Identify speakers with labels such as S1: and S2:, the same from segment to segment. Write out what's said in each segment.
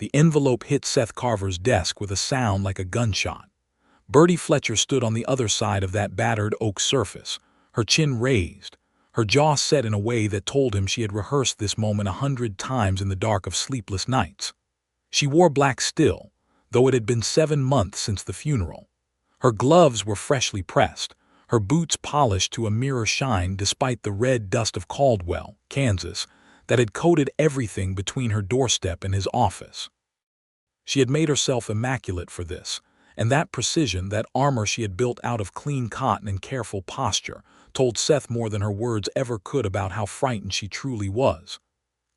S1: The envelope hit Seth Carver's desk with a sound like a gunshot. Birdie Fletcher stood on the other side of that battered oak surface, her chin raised, her jaw set in a way that told him she had rehearsed this moment 100 times in the dark of sleepless nights. She wore black still, though it had been 7 months since the funeral. Her gloves were freshly pressed, her boots polished to a mirror shine despite the red dust of Caldwell, Kansas, that had coated everything between her doorstep and his office. She had made herself immaculate for this, and that precision, that armor she had built out of clean cotton and careful posture, told Seth more than her words ever could about how frightened she truly was.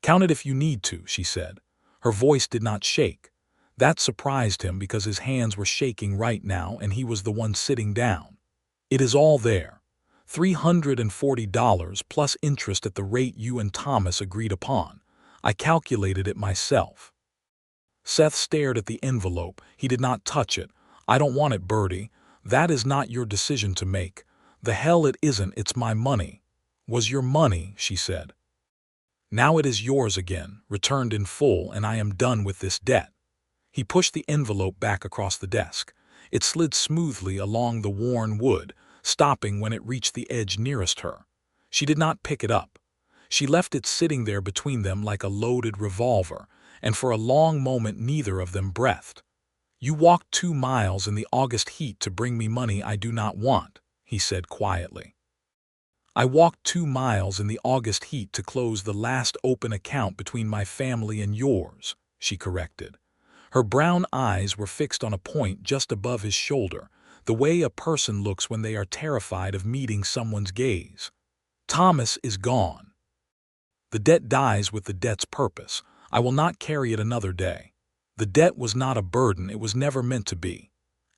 S1: "Count it if you need to," she said. Her voice did not shake. That surprised him because his hands were shaking right now and he was the one sitting down. "It is all there. $340 plus interest at the rate you and Thomas agreed upon. I calculated it myself." Seth stared at the envelope. He did not touch it. "I don't want it, Birdie. That is not your decision to make. The hell it isn't, it's my money." "Was your money," she said. "Now it is yours again, returned in full, and I am done with this debt." He pushed the envelope back across the desk. It slid smoothly along the worn wood, stopping when it reached the edge nearest her. She did not pick it up. She left it sitting there between them like a loaded revolver, and for a long moment neither of them breathed. "You walked 2 miles in the August heat to bring me money I do not want," he said quietly. "I walked 2 miles in the August heat to close the last open account between my family and yours," she corrected. Her brown eyes were fixed on a point just above his shoulder, the way a person looks when they are terrified of meeting someone's gaze. "Thomas is gone. The debt dies with the debt's purpose. I will not carry it another day. The debt was not a burden, it was never meant to be.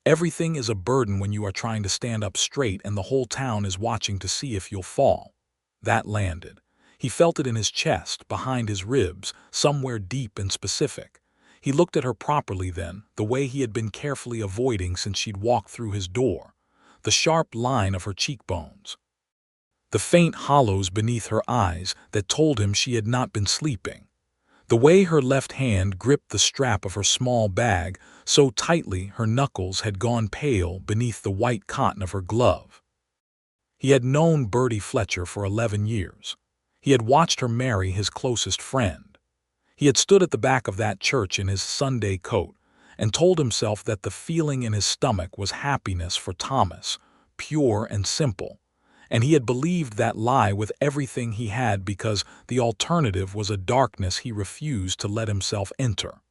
S1: Everything is a burden when you are trying to stand up straight and the whole town is watching to see if you'll fall." That landed. He felt it in his chest, behind his ribs, somewhere deep and specific. He looked at her properly then, the way he had been carefully avoiding since she'd walked through his door. The sharp line of her cheekbones. The faint hollows beneath her eyes that told him she had not been sleeping. The way her left hand gripped the strap of her small bag so tightly her knuckles had gone pale beneath the white cotton of her glove. He had known Birdie Fletcher for 11 years. He had watched her marry his closest friend. He had stood at the back of that church in his Sunday coat and told himself that the feeling in his stomach was happiness for Thomas, pure and simple. And he had believed that lie with everything he had because the alternative was a darkness he refused to let himself enter.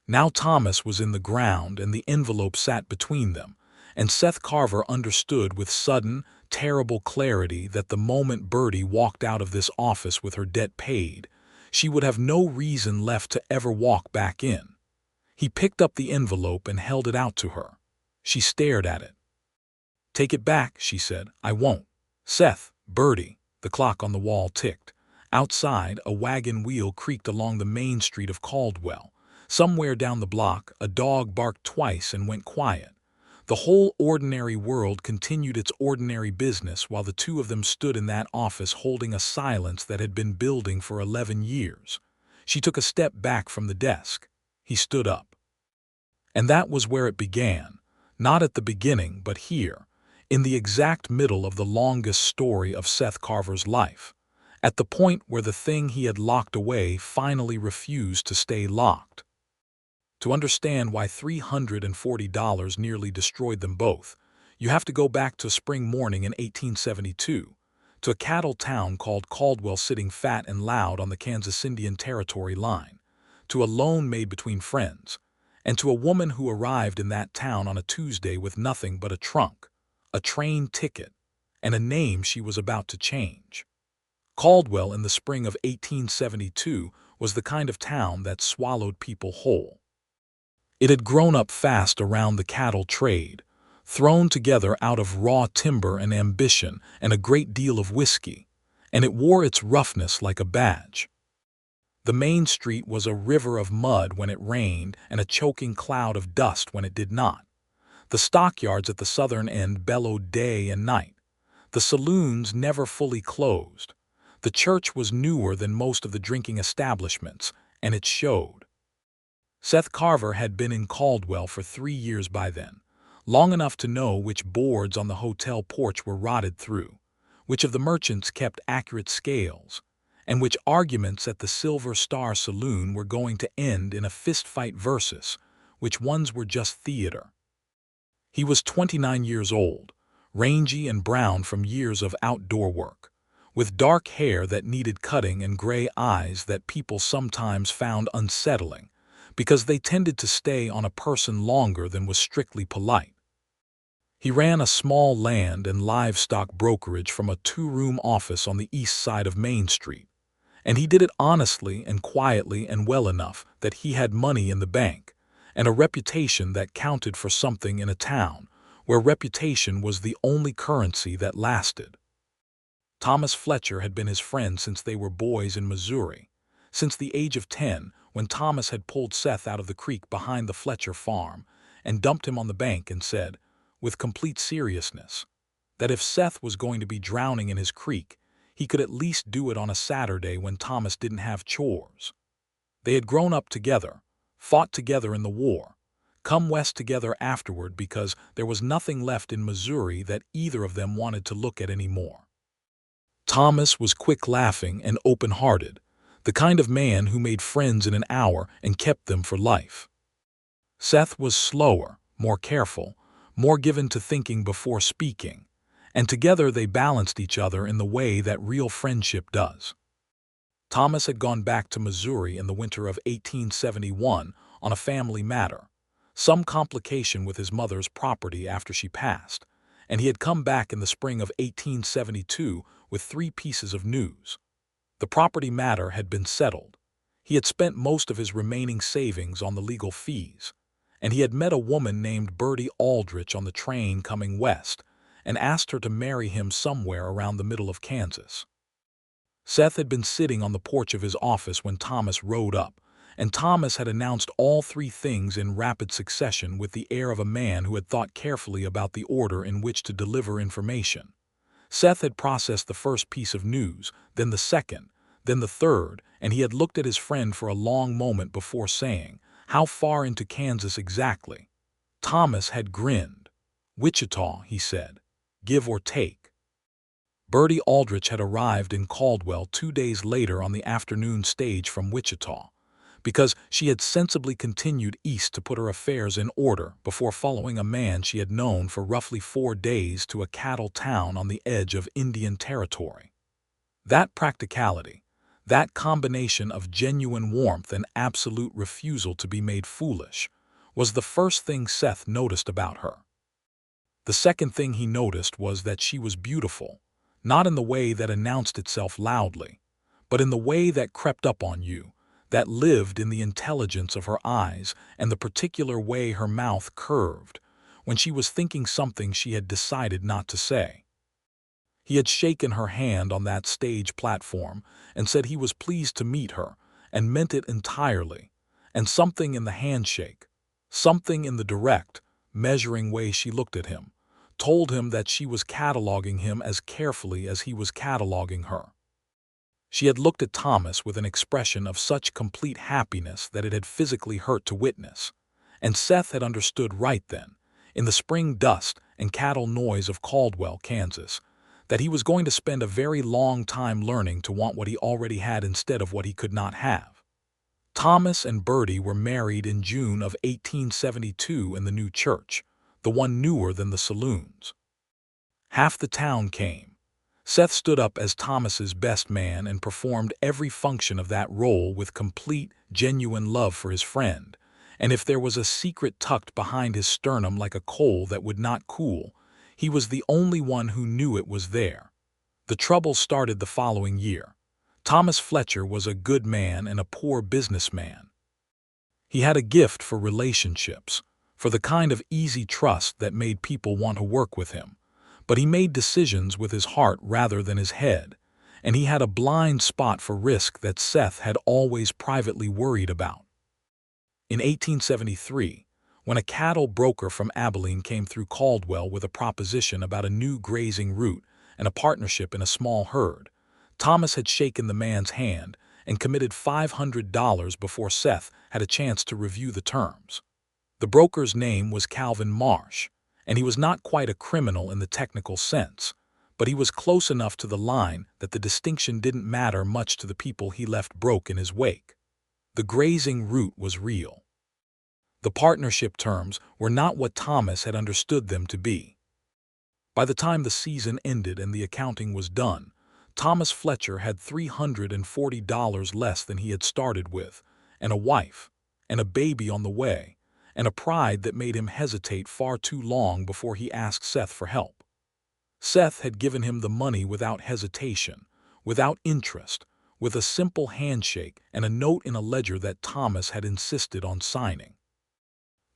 S1: Now Thomas was in the ground and the envelope sat between them, and Seth Carver understood with sudden, terrible clarity that the moment Birdie walked out of this office with her debt paid, she would have no reason left to ever walk back in. He picked up the envelope and held it out to her. She stared at it. "Take it back," she said. "I won't." "Seth, Birdie," the clock on the wall ticked. Outside, a wagon wheel creaked along the main street of Caldwell. Somewhere down the block, a dog barked twice and went quiet. The whole ordinary world continued its ordinary business while the two of them stood in that office holding a silence that had been building for 11 years. She took a step back from the desk. He stood up. And that was where it began. Not at the beginning, but here, in the exact middle of the longest story of Seth Carver's life, at the point where the thing he had locked away finally refused to stay locked. To understand why $340 nearly destroyed them both, you have to go back to a spring morning in 1872, to a cattle town called Caldwell sitting fat and loud on the Kansas Indian Territory line, to a loan made between friends, and to a woman who arrived in that town on a Tuesday with nothing but a trunk, a train ticket, and a name she was about to change. Caldwell in the spring of 1872 was the kind of town that swallowed people whole. It had grown up fast around the cattle trade, thrown together out of raw timber and ambition and a great deal of whiskey, and it wore its roughness like a badge. The main street was a river of mud when it rained and a choking cloud of dust when it did not. The stockyards at the southern end bellowed day and night. The saloons never fully closed. The church was newer than most of the drinking establishments, and it showed. Seth Carver had been in Caldwell for 3 years by then, long enough to know which boards on the hotel porch were rotted through, which of the merchants kept accurate scales, and which arguments at the Silver Star Saloon were going to end in a fistfight versus which ones were just theater. He was 29 years old, rangy and brown from years of outdoor work, with dark hair that needed cutting and gray eyes that people sometimes found unsettling because they tended to stay on a person longer than was strictly polite. He ran a small land and livestock brokerage from a 2-room office on the east side of Main Street, and he did it honestly and quietly and well enough that he had money in the bank and a reputation that counted for something in a town where reputation was the only currency that lasted. Thomas Fletcher had been his friend since they were boys in Missouri, since the age of 10, when Thomas had pulled Seth out of the creek behind the Fletcher farm and dumped him on the bank and said, with complete seriousness, that if Seth was going to be drowning in his creek, he could at least do it on a Saturday when Thomas didn't have chores. They had grown up together, fought together in the war, come west together afterward because there was nothing left in Missouri that either of them wanted to look at anymore. Thomas was quick laughing and open-hearted, the kind of man who made friends in an hour and kept them for life. Seth was slower, more careful, more given to thinking before speaking, and together they balanced each other in the way that real friendship does. Thomas had gone back to Missouri in the winter of 1871 on a family matter, some complication with his mother's property after she passed, and he had come back in the spring of 1872 with 3 pieces of news. The property matter had been settled. He had spent most of his remaining savings on the legal fees, and he had met a woman named Birdie Aldrich on the train coming west and asked her to marry him somewhere around the middle of Kansas. Seth had been sitting on the porch of his office when Thomas rode up, and Thomas had announced all 3 things in rapid succession with the air of a man who had thought carefully about the order in which to deliver information. Seth had processed the first piece of news, then the second, then the third, and he had looked at his friend for a long moment before saying, "How far into Kansas exactly?" Thomas had grinned. "Wichita," he said. "Give or take." Birdie Aldrich had arrived in Caldwell 2 days later on the afternoon stage from Wichita, because she had sensibly continued east to put her affairs in order before following a man she had known for roughly 4 days to a cattle town on the edge of Indian Territory. That practicality, that combination of genuine warmth and absolute refusal to be made foolish, was the first thing Seth noticed about her. The second thing he noticed was that she was beautiful, not in the way that announced itself loudly, but in the way that crept up on you, that lived in the intelligence of her eyes and the particular way her mouth curved when she was thinking something she had decided not to say. He had shaken her hand on that stage platform and said he was pleased to meet her and meant it entirely, and something in the handshake, something in the direct, measuring way she looked at him, told him that she was cataloging him as carefully as he was cataloging her. She had looked at Thomas with an expression of such complete happiness that it had physically hurt to witness, and Seth had understood right then, in the spring dust and cattle noise of Caldwell, Kansas, that he was going to spend a very long time learning to want what he already had instead of what he could not have. Thomas and Birdie were married in June of 1872 in the new church, the one newer than the saloons. Half the town came. Seth stood up as Thomas's best man and performed every function of that role with complete, genuine love for his friend, and if there was a secret tucked behind his sternum like a coal that would not cool, he was the only one who knew it was there. The trouble started the following year. Thomas Fletcher was a good man and a poor businessman. He had a gift for relationships, for the kind of easy trust that made people want to work with him, but he made decisions with his heart rather than his head, and he had a blind spot for risk that Seth had always privately worried about. In 1873, when a cattle broker from Abilene came through Caldwell with a proposition about a new grazing route and a partnership in a small herd, Thomas had shaken the man's hand and committed $500 before Seth had a chance to review the terms. The broker's name was Calvin Marsh, and he was not quite a criminal in the technical sense, but he was close enough to the line that the distinction didn't matter much to the people he left broke in his wake. The grazing route was real. The partnership terms were not what Thomas had understood them to be. By the time the season ended and the accounting was done, Thomas Fletcher had $340 less than he had started with, and a wife, and a baby on the way, and a pride that made him hesitate far too long before he asked Seth for help. Seth had given him the money without hesitation, without interest, with a simple handshake and a note in a ledger that Thomas had insisted on signing.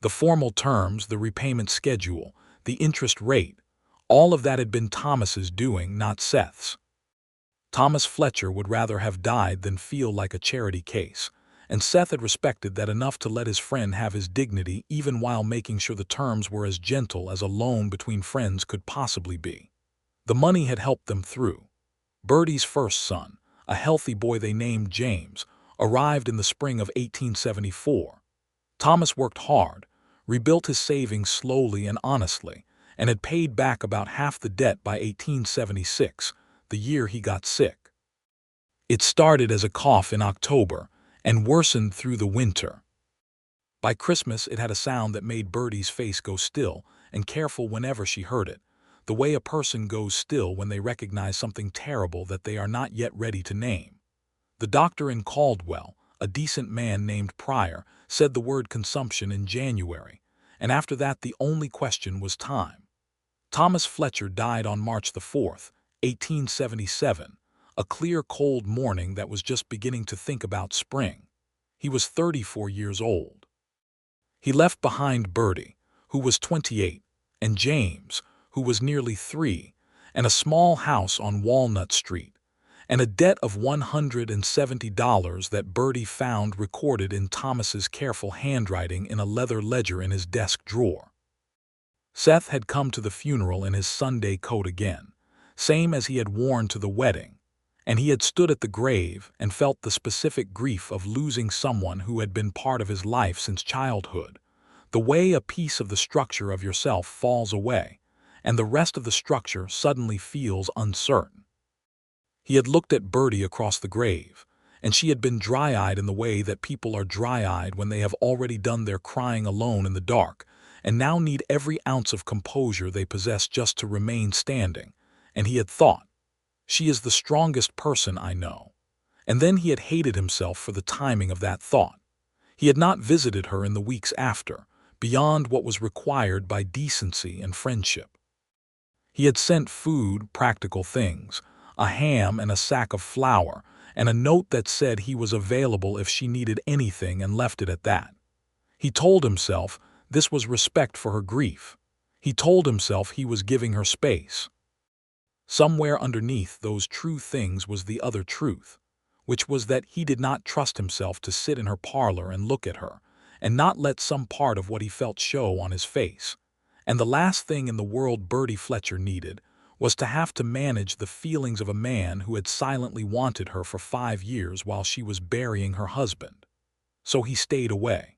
S1: The formal terms, the repayment schedule, the interest rate, all of that had been Thomas's doing, not Seth's. Thomas Fletcher would rather have died than feel like a charity case, and Seth had respected that enough to let his friend have his dignity even while making sure the terms were as gentle as a loan between friends could possibly be. The money had helped them through. Birdie's first son, a healthy boy they named James, arrived in the spring of 1874. Thomas worked hard, rebuilt his savings slowly and honestly, and had paid back about half the debt by 1876, the year he got sick. It started as a cough in October and worsened through the winter. By Christmas it had a sound that made Birdie's face go still and careful whenever she heard it, the way a person goes still when they recognize something terrible that they are not yet ready to name. The doctor in Caldwell, a decent man named Pryor, said the word consumption in January, and after that the only question was time. Thomas Fletcher died on March the 4th, 1877, a clear cold morning that was just beginning to think about spring. He was 34 years old. He left behind Birdie, who was 28, and James, who was nearly 3, and a small house on Walnut Street, and a debt of $170 that Birdie found recorded in Thomas's careful handwriting in a leather ledger in his desk drawer. Seth had come to the funeral in his Sunday coat again, same as he had worn to the wedding, and he had stood at the grave and felt the specific grief of losing someone who had been part of his life since childhood, the way a piece of the structure of yourself falls away, and the rest of the structure suddenly feels uncertain. He had looked at Birdie across the grave, and she had been dry-eyed in the way that people are dry-eyed when they have already done their crying alone in the dark, and now need every ounce of composure they possess just to remain standing, and he had thought, "She is the strongest person I know." And then he had hated himself for the timing of that thought. He had not visited her in the weeks after, beyond what was required by decency and friendship. He had sent food, practical things, a ham and a sack of flour, and a note that said he was available if she needed anything, and left it at that. He told himself this was respect for her grief. He told himself he was giving her space. Somewhere underneath those true things was the other truth, which was that he did not trust himself to sit in her parlor and look at her, and not let some part of what he felt show on his face. And the last thing in the world Birdie Fletcher needed was to have to manage the feelings of a man who had silently wanted her for 5 years while she was burying her husband. So he stayed away.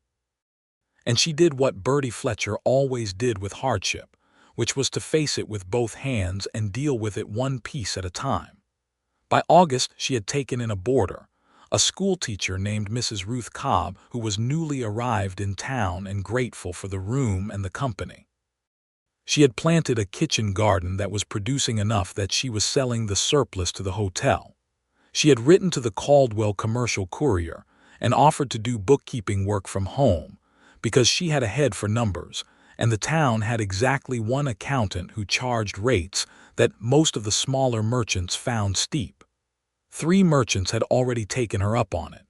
S1: And she did what Birdie Fletcher always did with hardship, which was to face it with both hands and deal with it one piece at a time. By August she had taken in a boarder, a schoolteacher named Mrs. Ruth Cobb, who was newly arrived in town and grateful for the room and the company. She had planted a kitchen garden that was producing enough that she was selling the surplus to the hotel. She had written to the Caldwell Commercial Courier and offered to do bookkeeping work from home because she had a head for numbers, and the town had exactly one accountant who charged rates that most of the smaller merchants found steep. 3 merchants had already taken her up on it.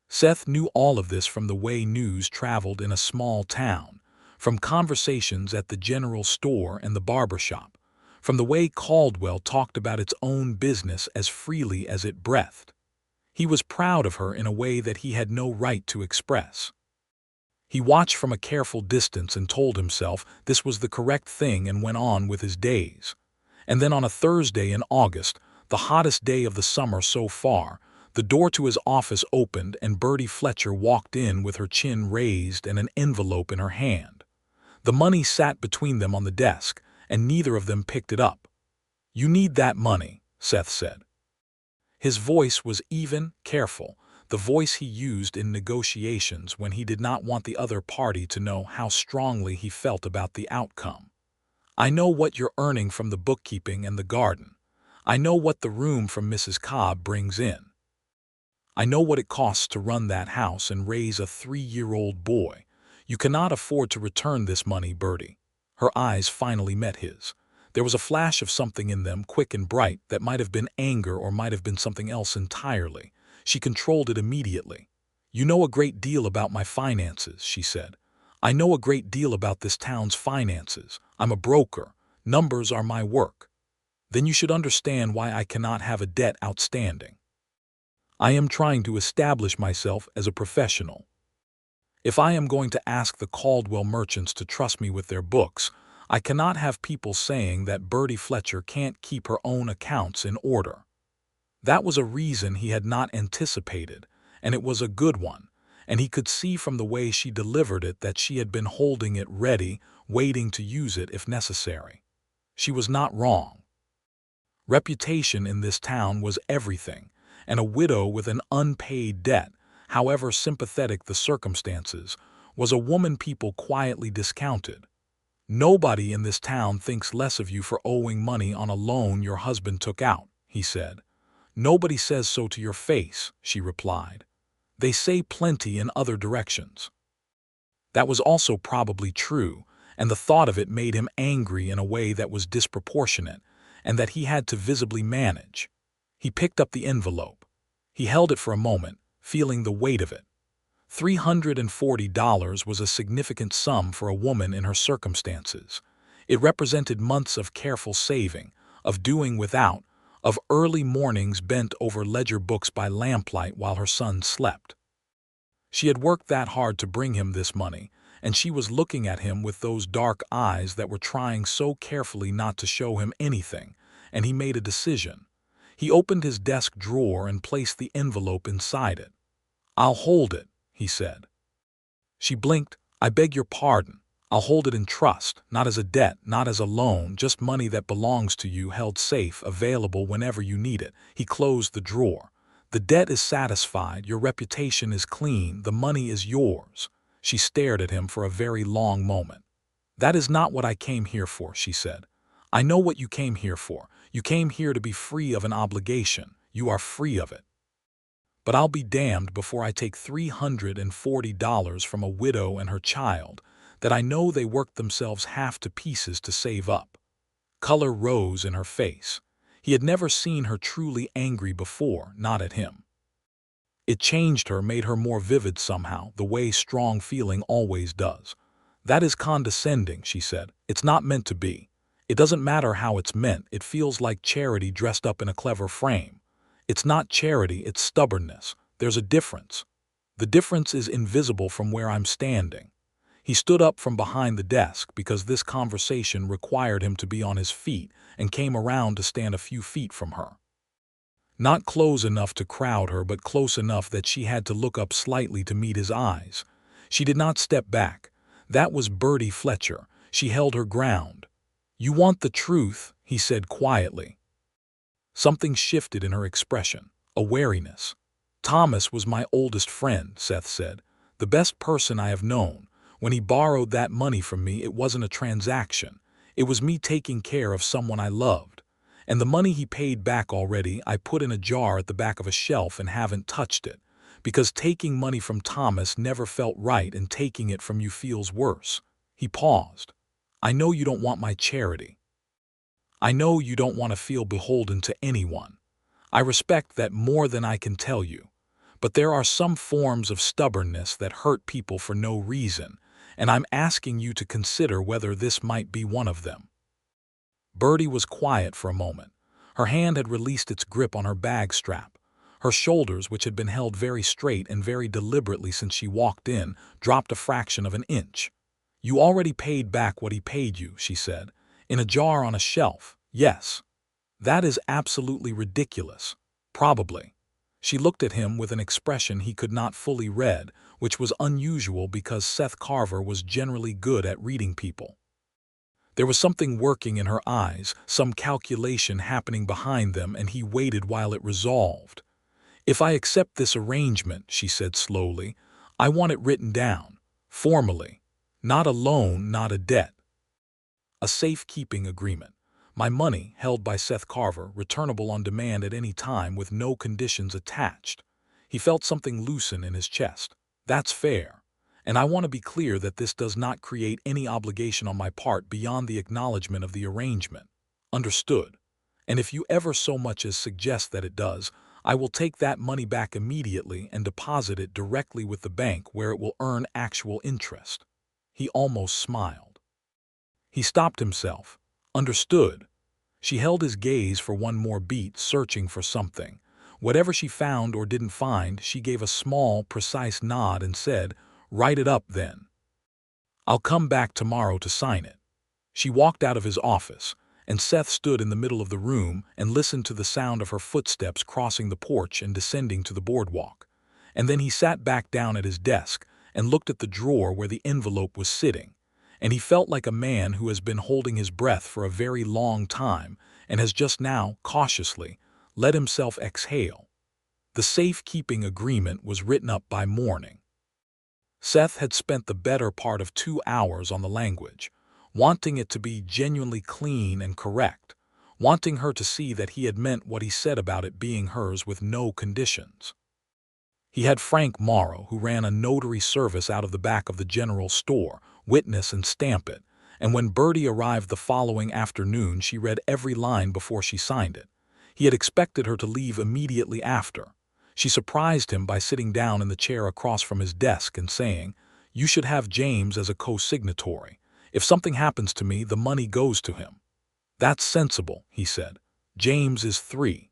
S1: Seth knew all of this from the way news traveled in a small town, from conversations at the general store and the barber shop, from the way Caldwell talked about its own business as freely as it breathed. He was proud of her in a way that he had no right to express. He watched from a careful distance and told himself this was the correct thing and went on with his days. And then on a Thursday in August, the hottest day of the summer so far, The door to his office opened and Birdie Fletcher walked in with her chin raised and an envelope in her hand. The money sat between them on the desk, and neither of them picked it up. "You need that money," Seth said. His voice was even, careful, the voice he used in negotiations when he did not want the other party to know how strongly he felt about the outcome. "I know what you're earning from the bookkeeping and the garden. I know what the room from Mrs. Cobb brings in. I know what it costs to run that house and raise a 3-year-old boy. You cannot afford to return this money, Birdie." Her eyes finally met his. There was a flash of something in them, quick and bright, that might have been anger or might have been something else entirely. She controlled it immediately. "You know a great deal about my finances," she said. "I know a great deal about this town's finances. I'm a broker. Numbers are my work. Then you should understand why I cannot have a debt outstanding. I am trying to establish myself as a professional. If I am going to ask the Caldwell merchants to trust me with their books, I cannot have people saying that Birdie Fletcher can't keep her own accounts in order." That was a reason he had not anticipated, and it was a good one, and he could see from the way she delivered it that she had been holding it ready, waiting to use it if necessary. She was not wrong. Reputation in this town was everything, and a widow with an unpaid debt, however sympathetic the circumstances, was a woman people quietly discounted. "Nobody in this town thinks less of you for owing money on a loan your husband took out," he said. "Nobody says so to your face," she replied. "They say plenty in other directions." That was also probably true, and the thought of it made him angry in a way that was disproportionate, and that he had to visibly manage. He picked up the envelope. He held it for a moment, feeling the weight of it. $340 was a significant sum for a woman in her circumstances. It represented months of careful saving, of doing without, of early mornings bent over ledger books by lamplight while her son slept. She had worked that hard to bring him this money, and she was looking at him with those dark eyes that were trying so carefully not to show him anything, and he made a decision. He opened his desk drawer and placed the envelope inside it. "I'll hold it," he said. She blinked. "I beg your pardon. I'll hold it in trust, not as a debt, not as a loan, just money that belongs to you, held safe, available whenever you need it." He closed the drawer. "The debt is satisfied, your reputation is clean, the money is yours." She stared at him for a very long moment. "That is not what I came here for," she said. "I know what you came here for. You came here to be free of an obligation. You are free of it. But I'll be damned before I take $340 from a widow and her child that I know they worked themselves half to pieces to save up." Color rose in her face. He had never seen her truly angry before, not at him. It changed her, made her more vivid somehow, the way strong feeling always does. "That is condescending," she said. "It's not meant to be. It doesn't matter how it's meant. It feels like charity dressed up in a clever frame. It's not charity, it's stubbornness. There's a difference. The difference is invisible from where I'm standing." He stood up from behind the desk because this conversation required him to be on his feet, and came around to stand a few feet from her. Not close enough to crowd her, but close enough that she had to look up slightly to meet his eyes. She did not step back. That was Birdie Fletcher. She held her ground. "You want the truth," he said quietly. Something shifted in her expression, a wariness. "Thomas was my oldest friend," Seth said. "The best person I have known. When he borrowed that money from me, it wasn't a transaction. It was me taking care of someone I loved. And the money he paid back already, I put in a jar at the back of a shelf and haven't touched it. Because taking money from Thomas never felt right, and taking it from you feels worse." He paused. "I know you don't want my charity. I know you don't want to feel beholden to anyone. I respect that more than I can tell you. But there are some forms of stubbornness that hurt people for no reason, and I'm asking you to consider whether this might be one of them." Birdie was quiet for a moment. Her hand had released its grip on her bag strap. Her shoulders, which had been held very straight and very deliberately since she walked in, dropped a fraction of an inch. "You already paid back what he paid you," she said. "In a jar on a shelf, yes. That is absolutely ridiculous. Probably. She looked at him with an expression he could not fully read, which was unusual because Seth Carver was generally good at reading people. There was something working in her eyes, some calculation happening behind them, and he waited while it resolved. "If I accept this arrangement," she said slowly, "I want it written down, formally. Not a loan, not a debt. A safekeeping agreement. My money, held by Seth Carver, returnable on demand at any time with no conditions attached." He felt something loosen in his chest. "That's fair. And I want to be clear that this does not create any obligation on my part beyond the acknowledgement of the arrangement. Understood? And if you ever so much as suggest that it does, I will take that money back immediately and deposit it directly with the bank where it will earn actual interest." He almost smiled. He stopped himself. Understood. She held his gaze for one more beat, searching for something. Whatever she found or didn't find, she gave a small, precise nod and said, "Write it up then. I'll come back tomorrow to sign it." She walked out of his office, and Seth stood in the middle of the room and listened to the sound of her footsteps crossing the porch and descending to the boardwalk. And then he sat back down at his desk and looked at the drawer where the envelope was sitting. And he felt like a man who has been holding his breath for a very long time and has just now, cautiously, let himself exhale. The safekeeping agreement was written up by morning. Seth had spent the better part of 2 hours on the language, wanting it to be genuinely clean and correct, wanting her to see that he had meant what he said about it being hers with no conditions. He had Frank Morrow, who ran a notary service out of the back of the general store, witness and stamp it, and when Birdie arrived the following afternoon she read every line before she signed it. He had expected her to leave immediately after. She surprised him by sitting down in the chair across from his desk and saying, "You should have James as a co-signatory. If something happens to me, the money goes to him." "That's sensible," he said. "James is 3.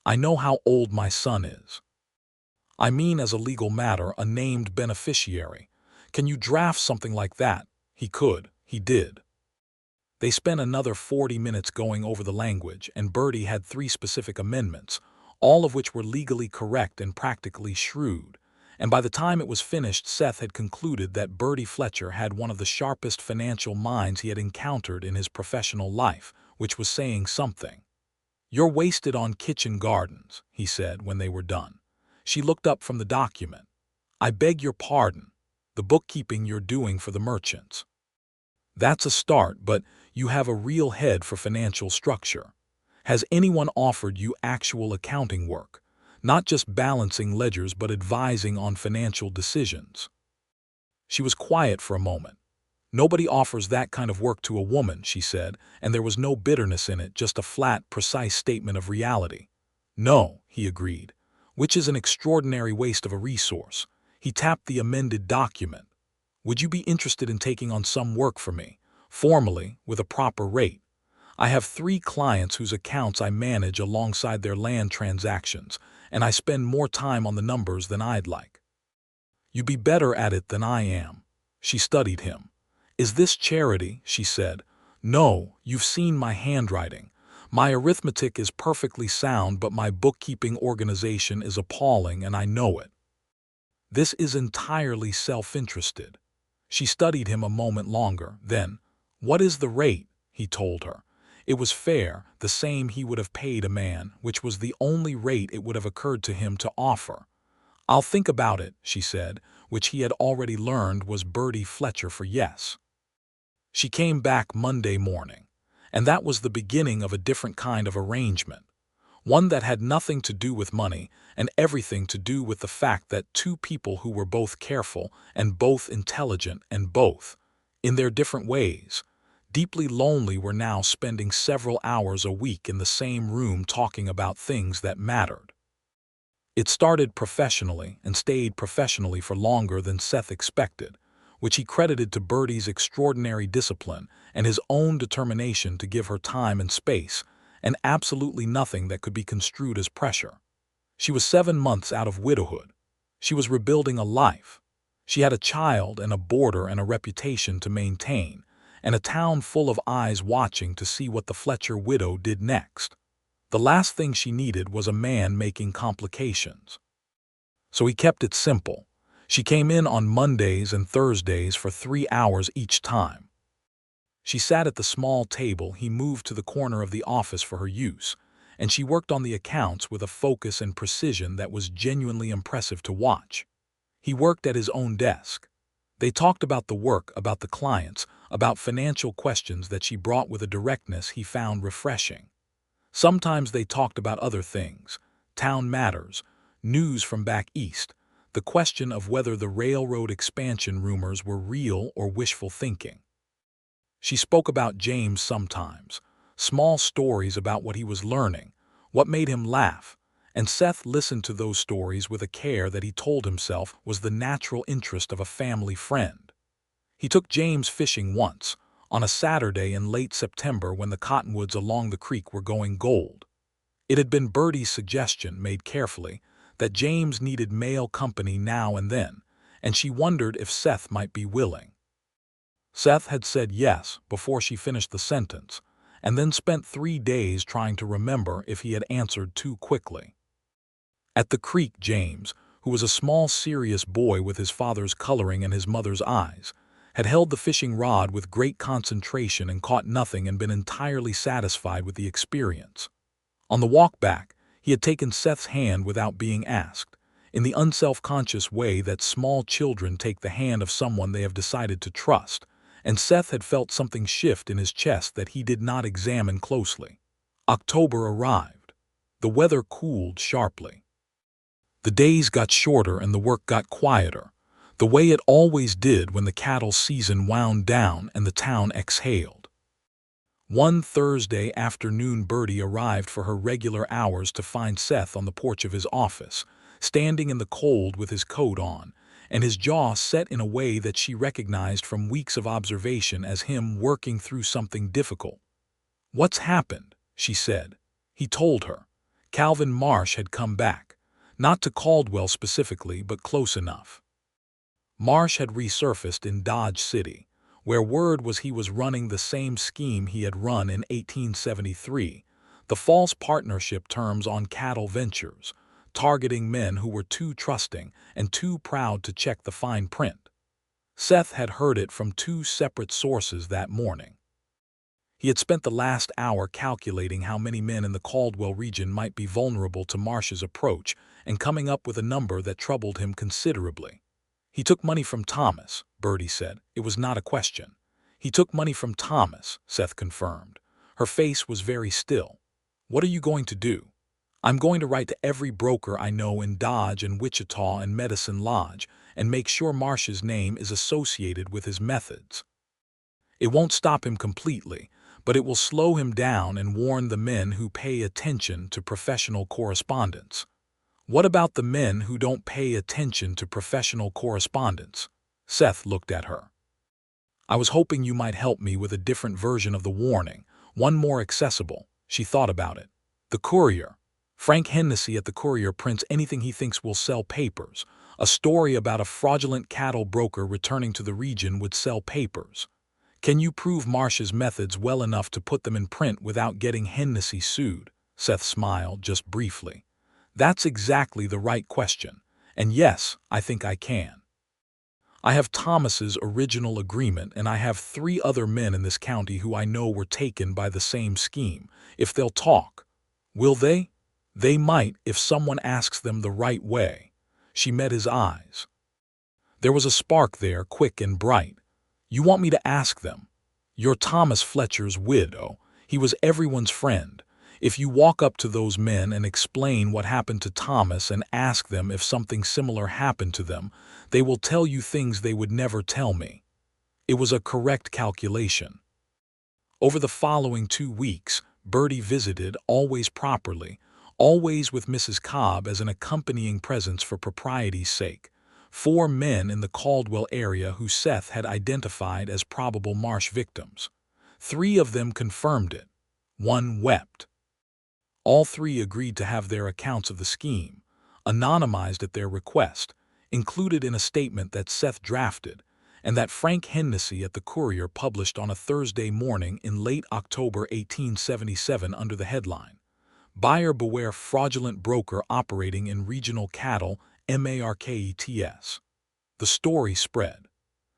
S1: I know how old my son is. I mean as a legal matter, a named beneficiary. Can you draft something like that?" He could. He did. They spent another 40 minutes going over the language, and Birdie had 3 specific amendments, all of which were legally correct and practically shrewd. And by the time it was finished, Seth had concluded that Birdie Fletcher had one of the sharpest financial minds he had encountered in his professional life, which was saying something. "You're wasted on kitchen gardens," he said when they were done. She looked up from the document. "I beg your pardon. The bookkeeping you're doing for the merchants. That's a start, but you have a real head for financial structure. Has anyone offered you actual accounting work? Not just balancing ledgers, but advising on financial decisions?" She was quiet for a moment. "Nobody offers that kind of work to a woman," she said, and there was no bitterness in it, just a flat, precise statement of reality. "No," he agreed, "which is an extraordinary waste of a resource." He tapped the amended document. "Would you be interested in taking on some work for me, formally, with a proper rate? I have 3 clients whose accounts I manage alongside their land transactions, and I spend more time on the numbers than I'd like." "You'd be better at it than I am." She studied him. "Is this charity?" she said. "No, you've seen my handwriting. My arithmetic is perfectly sound, but my bookkeeping organization is appalling, and I know it. This is entirely self-interested." She studied him a moment longer, then, "What is the rate?" he told her. It was fair, the same he would have paid a man, which was the only rate it would have occurred to him to offer. "I'll think about it," she said, which he had already learned was Birdie Fletcher for yes. She came back Monday morning, and that was the beginning of a different kind of arrangement. One that had nothing to do with money and everything to do with the fact that 2 people who were both careful and both intelligent and both, in their different ways, deeply lonely were now spending several hours a week in the same room talking about things that mattered. It started professionally and stayed professionally for longer than Seth expected, which he credited to Birdie's extraordinary discipline and his own determination to give her time and space, and absolutely nothing that could be construed as pressure. She was 7 months out of widowhood. She was rebuilding a life. She had a child and a boarder and a reputation to maintain, and a town full of eyes watching to see what the Fletcher widow did next. The last thing she needed was a man making complications. So he kept it simple. She came in on Mondays and Thursdays for 3 hours each time. She sat at the small table he moved to the corner of the office for her use, and she worked on the accounts with a focus and precision that was genuinely impressive to watch. He worked at his own desk. They talked about the work, about the clients, about financial questions that she brought with a directness he found refreshing. Sometimes they talked about other things, town matters, news from back east, the question of whether the railroad expansion rumors were real or wishful thinking. She spoke about James sometimes, small stories about what he was learning, what made him laugh, and Seth listened to those stories with a care that he told himself was the natural interest of a family friend. He took James fishing once, on a Saturday in late September when the cottonwoods along the creek were going gold. It had been Birdie's suggestion, made carefully, that James needed male company now and then, and she wondered if Seth might be willing. Seth had said yes before she finished the sentence, and then spent 3 days trying to remember if he had answered too quickly. At the creek, James, who was a small, serious boy with his father's coloring and his mother's eyes, had held the fishing rod with great concentration and caught nothing and been entirely satisfied with the experience. On the walk back, he had taken Seth's hand without being asked, in the unself-conscious way that small children take the hand of someone they have decided to trust, and Seth had felt something shift in his chest that he did not examine closely. October arrived. The weather cooled sharply. The days got shorter and the work got quieter, the way it always did when the cattle season wound down and the town exhaled. One Thursday afternoon, Birdie arrived for her regular hours to find Seth on the porch of his office, standing in the cold with his coat on, and his jaw set in a way that she recognized from weeks of observation as him working through something difficult. "What's happened?" she said. He told her. Calvin Marsh had come back, not to Caldwell specifically, but close enough. Marsh had resurfaced in Dodge City, where word was he was running the same scheme he had run in 1873, the false partnership terms on cattle ventures, targeting men who were too trusting and too proud to check the fine print. Seth had heard it from 2 separate sources that morning. He had spent the last hour calculating how many men in the Caldwell region might be vulnerable to Marsh's approach and coming up with a number that troubled him considerably. "He took money from Thomas," Birdie said. "It was not a question." "He took money from Thomas," Seth confirmed. Her face was very still. "What are you going to do?" "I'm going to write to every broker I know in Dodge and Wichita and Medicine Lodge and make sure Marsh's name is associated with his methods. It won't stop him completely, but it will slow him down and warn the men who pay attention to professional correspondence." "What about the men who don't pay attention to professional correspondence?" Seth looked at her. "I was hoping you might help me with a different version of the warning, one more accessible." She thought about it. "The Courier. Frank Hennessy at the Courier prints anything he thinks will sell papers. A story about a fraudulent cattle broker returning to the region would sell papers. Can you prove Marsh's methods well enough to put them in print without getting Hennessy sued?" Seth smiled just briefly. "That's exactly the right question. And yes, I think I can. I have Thomas's original agreement, and I have 3 other men in this county who I know were taken by the same scheme. If they'll talk." "Will they?" "They might if someone asks them the right way." She met his eyes. There was a spark there, quick and bright. "You want me to ask them?" "You're Thomas Fletcher's widow. He was everyone's friend. If you walk up to those men and explain what happened to Thomas and ask them if something similar happened to them, they will tell you things they would never tell me." It was a correct calculation. Over the following 2 weeks, Birdie visited, always properly, always with Mrs. Cobb as an accompanying presence for propriety's sake, 4 men in the Caldwell area who Seth had identified as probable Marsh victims. 3 of them confirmed it. 1 wept. All 3 agreed to have their accounts of the scheme, anonymized at their request, included in a statement that Seth drafted, and that Frank Hennessy at the Courier published on a Thursday morning in late October 1877 under the headline, Buyer beware fraudulent broker operating in regional cattle markets. The story spread.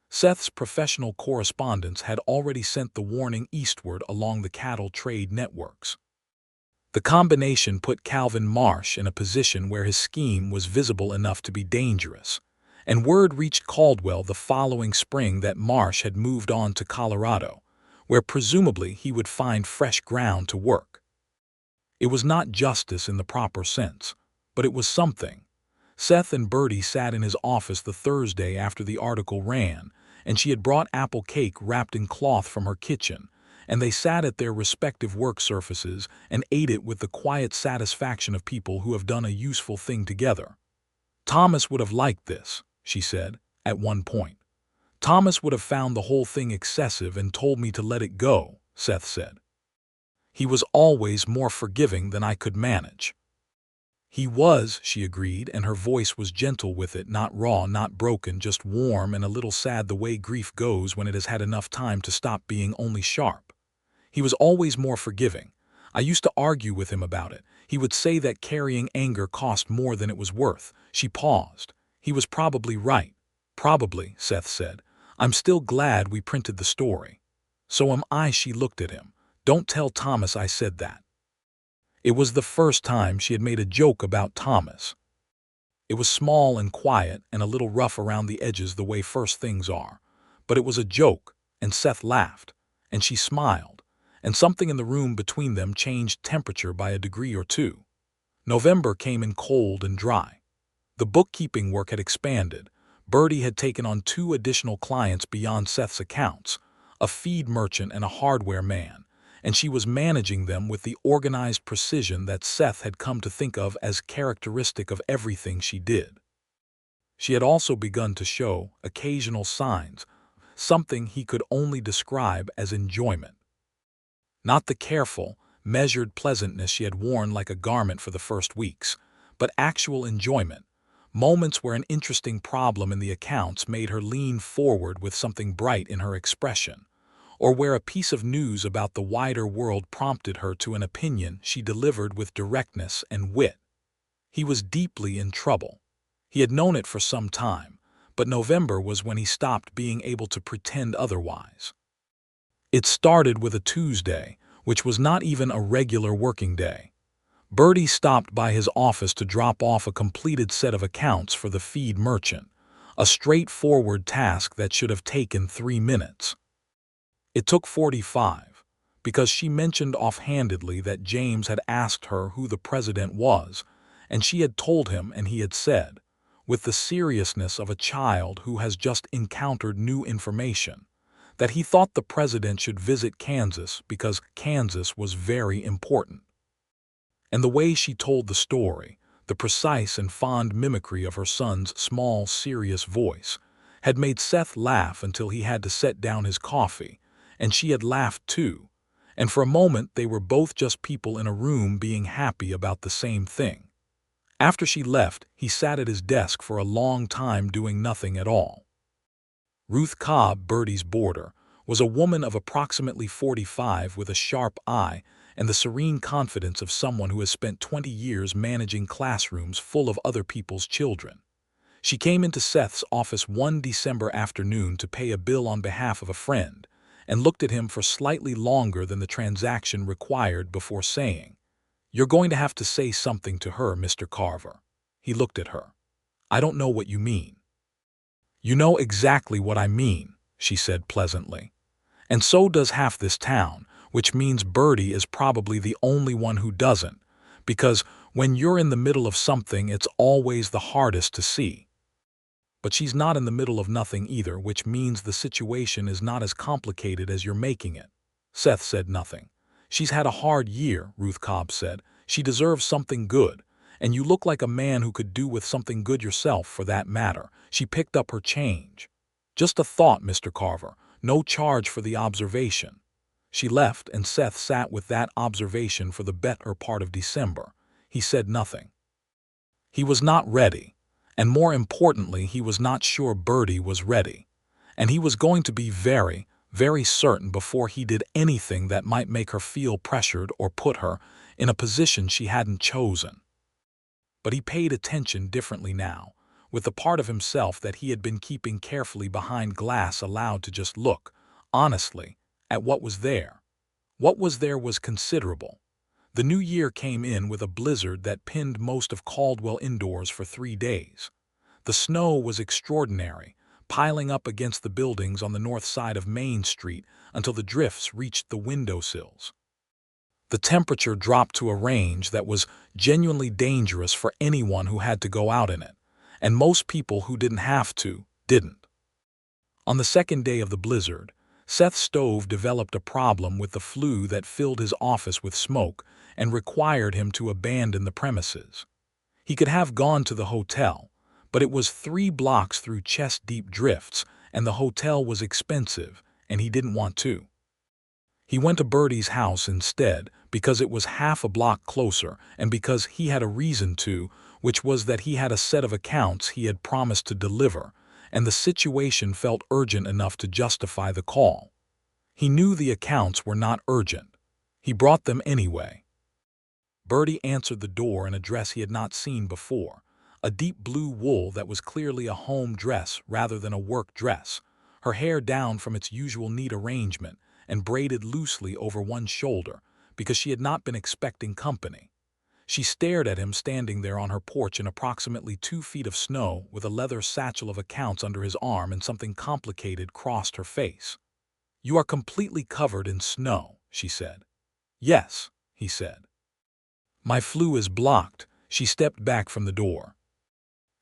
S1: Seth's professional correspondents had already sent the warning eastward along the cattle trade networks. The combination put Calvin Marsh in a position where his scheme was visible enough to be dangerous, and word reached Caldwell the following spring that Marsh had moved on to Colorado, where presumably he would find fresh ground to work. It was not justice in the proper sense, but it was something. Seth and Birdie sat in his office the Thursday after the article ran, and she had brought apple cake wrapped in cloth from her kitchen, and they sat at their respective work surfaces and ate it with the quiet satisfaction of people who have done a useful thing together. Thomas would have liked this, she said, at one point. Thomas would have found the whole thing excessive and told me to let it go, Seth said. He was always more forgiving than I could manage. He was, she agreed, and her voice was gentle with it, not raw, not broken, just warm and a little sad the way grief goes when it has had enough time to stop being only sharp. He was always more forgiving. I used to argue with him about it. He would say that carrying anger cost more than it was worth. She paused. He was probably right. Probably, Seth said. I'm still glad we printed the story. So am I, she looked at him. Don't tell Thomas I said that. It was the first time she had made a joke about Thomas. It was small and quiet and a little rough around the edges the way first things are. But it was a joke, and Seth laughed, and she smiled, and something in the room between them changed temperature by a degree or two. November came in cold and dry. The bookkeeping work had expanded. Birdie had taken on 2 additional clients beyond Seth's accounts, a feed merchant and a hardware man, and she was managing them with the organized precision that Seth had come to think of as characteristic of everything she did. She had also begun to show occasional signs, something he could only describe as enjoyment. Not the careful, measured pleasantness she had worn like a garment for the first weeks, but actual enjoyment, moments where an interesting problem in the accounts made her lean forward with something bright in her expression, or where a piece of news about the wider world prompted her to an opinion she delivered with directness and wit. He was deeply in trouble. He had known it for some time, but November was when he stopped being able to pretend otherwise. It started with a Tuesday, which was not even a regular working day. Birdie stopped by his office to drop off a completed set of accounts for the feed merchant, a straightforward task that should have taken 3 minutes. It took 45, because she mentioned offhandedly that James had asked her who the president was, and she had told him, and he had said, with the seriousness of a child who has just encountered new information, that he thought the president should visit Kansas because Kansas was very important. And the way she told the story, the precise and fond mimicry of her son's small, serious voice, had made Seth laugh until he had to set down his coffee, and she had laughed too, and for a moment they were both just people in a room being happy about the same thing. After she left, he sat at his desk for a long time doing nothing at all. Ruth Cobb, Birdie's boarder, was a woman of approximately 45 with a sharp eye and the serene confidence of someone who has spent 20 years managing classrooms full of other people's children. She came into Seth's office one December afternoon to pay a bill on behalf of a friend, and looked at him for slightly longer than the transaction required before saying, "You're going to have to say something to her, Mr. Carver." He looked at her. "I don't know what you mean." "You know exactly what I mean," she said pleasantly. "And so does half this town, which means Birdie is probably the only one who doesn't, because when you're in the middle of something it's always the hardest to see. But she's not in the middle of nothing either, which means the situation is not as complicated as you're making it." Seth said nothing. "She's had a hard year," Ruth Cobb said. "She deserves something good, and you look like a man who could do with something good yourself, for that matter." She picked up her change. "Just a thought, Mr. Carver. No charge for the observation." She left, and Seth sat with that observation for the better part of December. He said nothing. He was not ready, and more importantly, he was not sure Birdie was ready, and he was going to be very, very certain before he did anything that might make her feel pressured or put her in a position she hadn't chosen. But he paid attention differently now, with the part of himself that he had been keeping carefully behind glass allowed to just look, honestly, at what was there. What was there was considerable. The new year came in with a blizzard that pinned most of Caldwell indoors for 3 days. The snow was extraordinary, piling up against the buildings on the north side of Main Street until the drifts reached the windowsills. The temperature dropped to a range that was genuinely dangerous for anyone who had to go out in it, and most people who didn't have to, didn't. On the second day of the blizzard, Seth Stove developed a problem with the flue that filled his office with smoke and required him to abandon the premises. He could have gone to the hotel, but it was 3 blocks through chest-deep drifts, and the hotel was expensive, and he didn't want to. He went to Birdie's house instead because it was half a block closer and because he had a reason to, which was that he had a set of accounts he had promised to deliver, and the situation felt urgent enough to justify the call. He knew the accounts were not urgent. He brought them anyway. Birdie answered the door in a dress he had not seen before, a deep blue wool that was clearly a home dress rather than a work dress, her hair down from its usual neat arrangement and braided loosely over one shoulder because she had not been expecting company. She stared at him standing there on her porch in approximately 2 feet of snow with a leather satchel of accounts under his arm and something complicated crossed her face. "You are completely covered in snow," she said. "Yes," he said. "My flue is blocked." She stepped back from the door.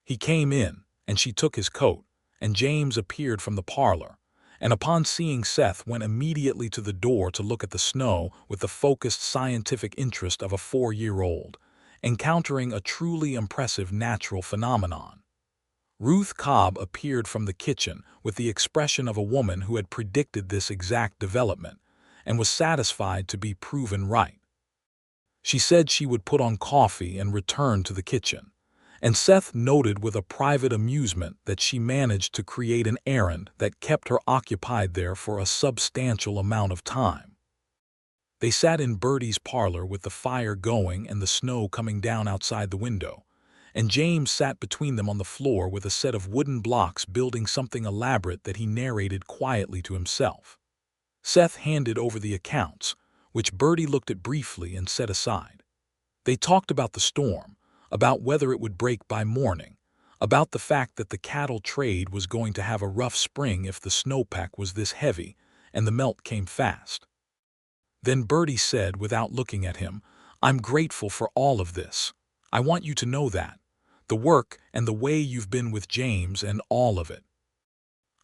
S1: He came in, and she took his coat, and James appeared from the parlor, and upon seeing Seth went immediately to the door to look at the snow with the focused scientific interest of a 4-year-old, encountering a truly impressive natural phenomenon. Ruth Cobb appeared from the kitchen with the expression of a woman who had predicted this exact development and was satisfied to be proven right. She said she would put on coffee and return to the kitchen, and Seth noted with a private amusement that she managed to create an errand that kept her occupied there for a substantial amount of time. They sat in Birdie's parlor with the fire going and the snow coming down outside the window, and James sat between them on the floor with a set of wooden blocks building something elaborate that he narrated quietly to himself. Seth handed over the accounts, which Birdie looked at briefly and set aside. They talked about the storm, about whether it would break by morning, about the fact that the cattle trade was going to have a rough spring if the snowpack was this heavy and the melt came fast. Then Birdie said, without looking at him, "I'm grateful for all of this. I want you to know that. The work and the way you've been with James and all of it.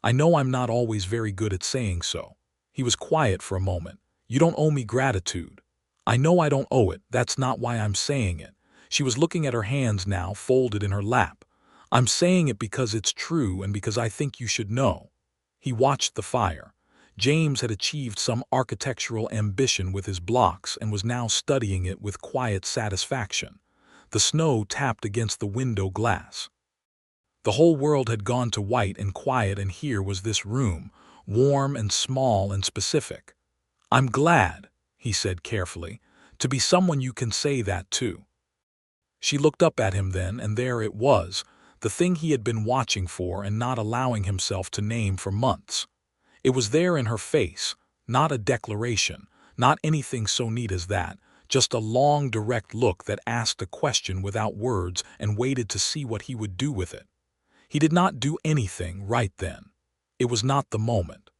S1: I know I'm not always very good at saying so." He was quiet for a moment. "You don't owe me gratitude. I know I don't owe it. That's not why I'm saying it." She was looking at her hands now, folded in her lap. "I'm saying it because it's true and because I think you should know." He watched the fire. James had achieved some architectural ambition with his blocks and was now studying it with quiet satisfaction. The snow tapped against the window glass. The whole world had gone to white and quiet, and here was this room, warm and small and specific. "I'm glad," he said carefully, "to be someone you can say that to." She looked up at him then, and there it was, the thing he had been watching for and not allowing himself to name for months. It was there in her face, not a declaration, not anything so neat as that, just a long, direct look that asked a question without words and waited to see what he would do with it. He did not do anything right then. It was not the moment.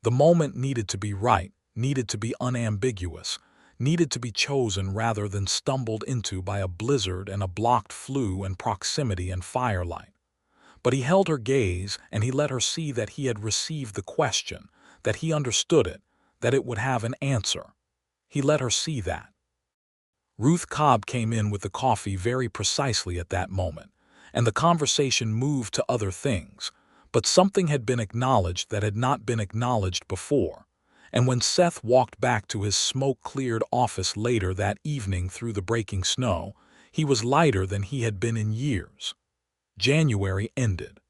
S1: The moment needed to be right, needed to be unambiguous, needed to be chosen rather than stumbled into by a blizzard and a blocked flue and proximity and firelight. But he held her gaze and he let her see that he had received the question, that he understood it, that it would have an answer. He let her see that. Ruth Cobb came in with the coffee very precisely at that moment, and the conversation moved to other things, but something had been acknowledged that had not been acknowledged before, and when Seth walked back to his smoke-cleared office later that evening through the breaking snow, he was lighter than he had been in years. January ended.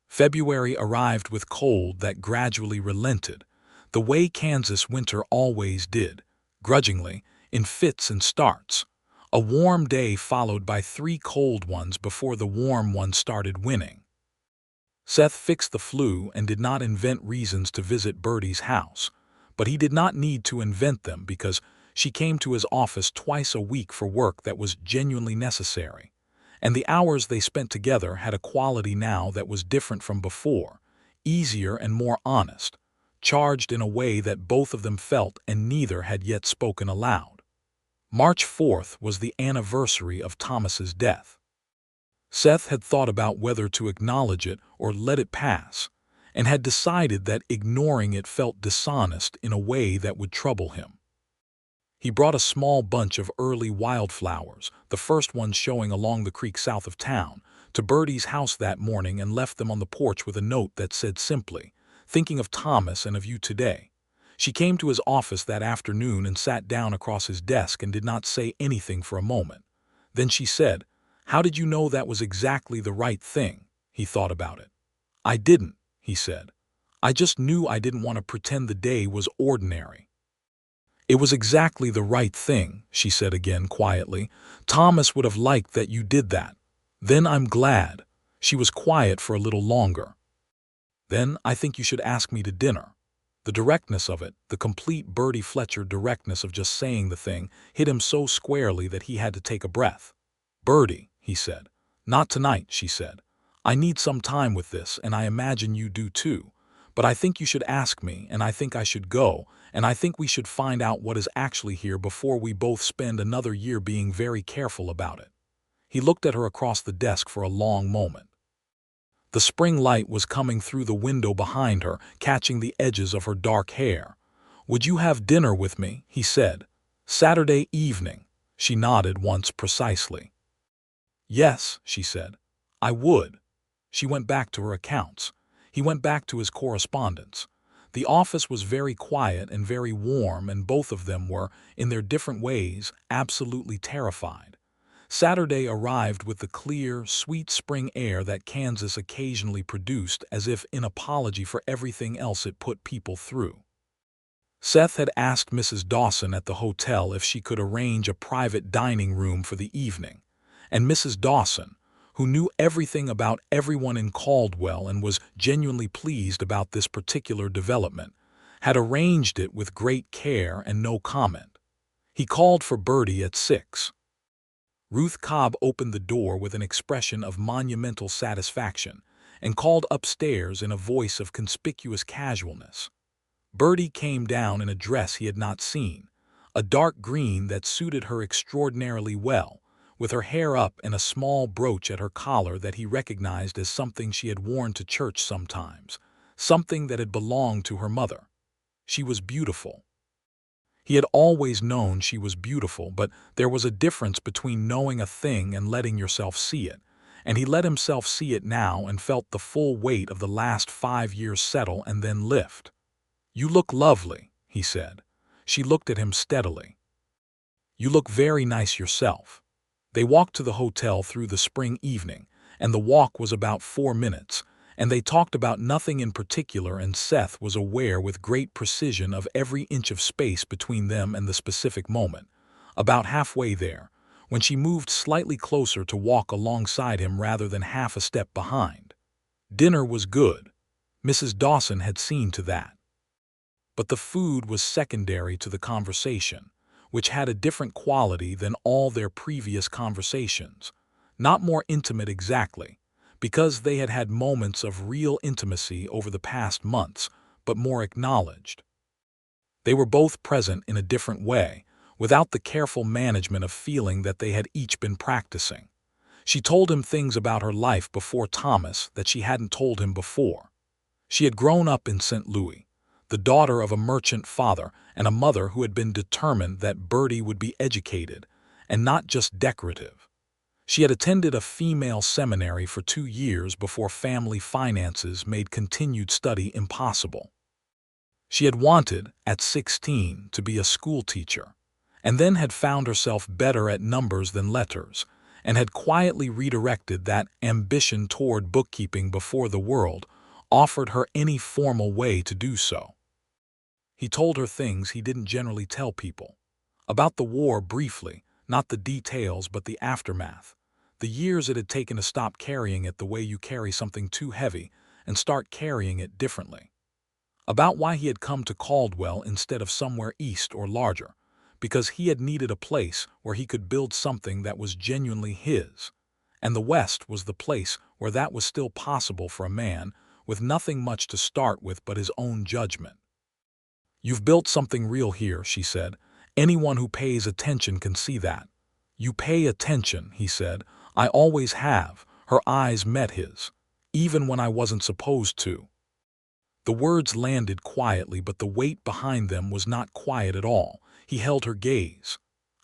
S1: February arrived with cold that gradually relented, the way Kansas winter always did, grudgingly, in fits and starts. A warm day followed by 3 cold ones before the warm one started winning. Seth fixed the flu and did not invent reasons to visit Birdie's house, but he did not need to invent them because she came to his office twice a week for work that was genuinely necessary, and the hours they spent together had a quality now that was different from before, easier and more honest, charged in a way that both of them felt and neither had yet spoken aloud. March 4th was the anniversary of Thomas's death. Seth had thought about whether to acknowledge it or let it pass, and had decided that ignoring it felt dishonest in a way that would trouble him. He brought a small bunch of early wildflowers, the first ones showing along the creek south of town, to Birdie's house that morning and left them on the porch with a note that said simply, "Thinking of Thomas and of you today." She came to his office that afternoon and sat down across his desk and did not say anything for a moment. Then she said, "How did you know that was exactly the right thing?" He thought about it. "I didn't," he said. "I just knew I didn't want to pretend the day was ordinary." "It was exactly the right thing," she said again quietly. "Thomas would have liked that you did that." "Then I'm glad." She was quiet for a little longer. "Then I think you should ask me to dinner." The directness of it, the complete Birdie Fletcher directness of just saying the thing, hit him so squarely that he had to take a breath. "Birdie," he said. "Not tonight," she said. "I need some time with this, and I imagine you do too. But I think you should ask me, and I think I should go, and I think we should find out what is actually here before we both spend another year being very careful about it." He looked at her across the desk for a long moment. The spring light was coming through the window behind her, catching the edges of her dark hair. "Would you have dinner with me?" he said. "Saturday evening." She nodded once precisely. "Yes," she said, "I would." She went back to her accounts. He went back to his correspondence. The office was very quiet and very warm, and both of them were, in their different ways, absolutely terrified. Saturday arrived with the clear, sweet spring air that Kansas occasionally produced, as if in apology for everything else it put people through. Seth had asked Mrs. Dawson at the hotel if she could arrange a private dining room for the evening, and Mrs. Dawson, who knew everything about everyone in Caldwell and was genuinely pleased about this particular development, had arranged it with great care and no comment. He called for Birdie at 6. Ruth Cobb opened the door with an expression of monumental satisfaction and called upstairs in a voice of conspicuous casualness. Birdie came down in a dress he had not seen, a dark green that suited her extraordinarily well, with her hair up and a small brooch at her collar that he recognized as something she had worn to church sometimes, something that had belonged to her mother. She was beautiful. He had always known she was beautiful, but there was a difference between knowing a thing and letting yourself see it, and he let himself see it now and felt the full weight of the last 5 years settle and then lift. "You look lovely," he said. She looked at him steadily. "You look very nice yourself." They walked to the hotel through the spring evening, and the walk was about 4 minutes, and they talked about nothing in particular, and Seth was aware with great precision of every inch of space between them and the specific moment, about halfway there, when she moved slightly closer to walk alongside him rather than half a step behind. Dinner was good. Mrs. Dawson had seen to that. But the food was secondary to the conversation, which had a different quality than all their previous conversations. Not more intimate exactly, because they had had moments of real intimacy over the past months, but more acknowledged. They were both present in a different way, without the careful management of feeling that they had each been practicing. She told him things about her life before Thomas that she hadn't told him before. She had grown up in St. Louis, the daughter of a merchant father and a mother who had been determined that Birdie would be educated, and not just decorative. She had attended a female seminary for 2 years before family finances made continued study impossible. She had wanted, at 16, to be a school teacher, and then had found herself better at numbers than letters, and had quietly redirected that ambition toward bookkeeping before the world offered her any formal way to do so. He told her things he didn't generally tell people. About the war briefly, not the details but the aftermath. The years it had taken to stop carrying it the way you carry something too heavy and start carrying it differently. About why he had come to Caldwell instead of somewhere east or larger, because he had needed a place where he could build something that was genuinely his. And the West was the place where that was still possible for a man with nothing much to start with but his own judgment. "You've built something real here," she said. "Anyone who pays attention can see that." "You pay attention," he said. "I always have." Her eyes met his, even when I wasn't supposed to. The words landed quietly, but the weight behind them was not quiet at all. He held her gaze.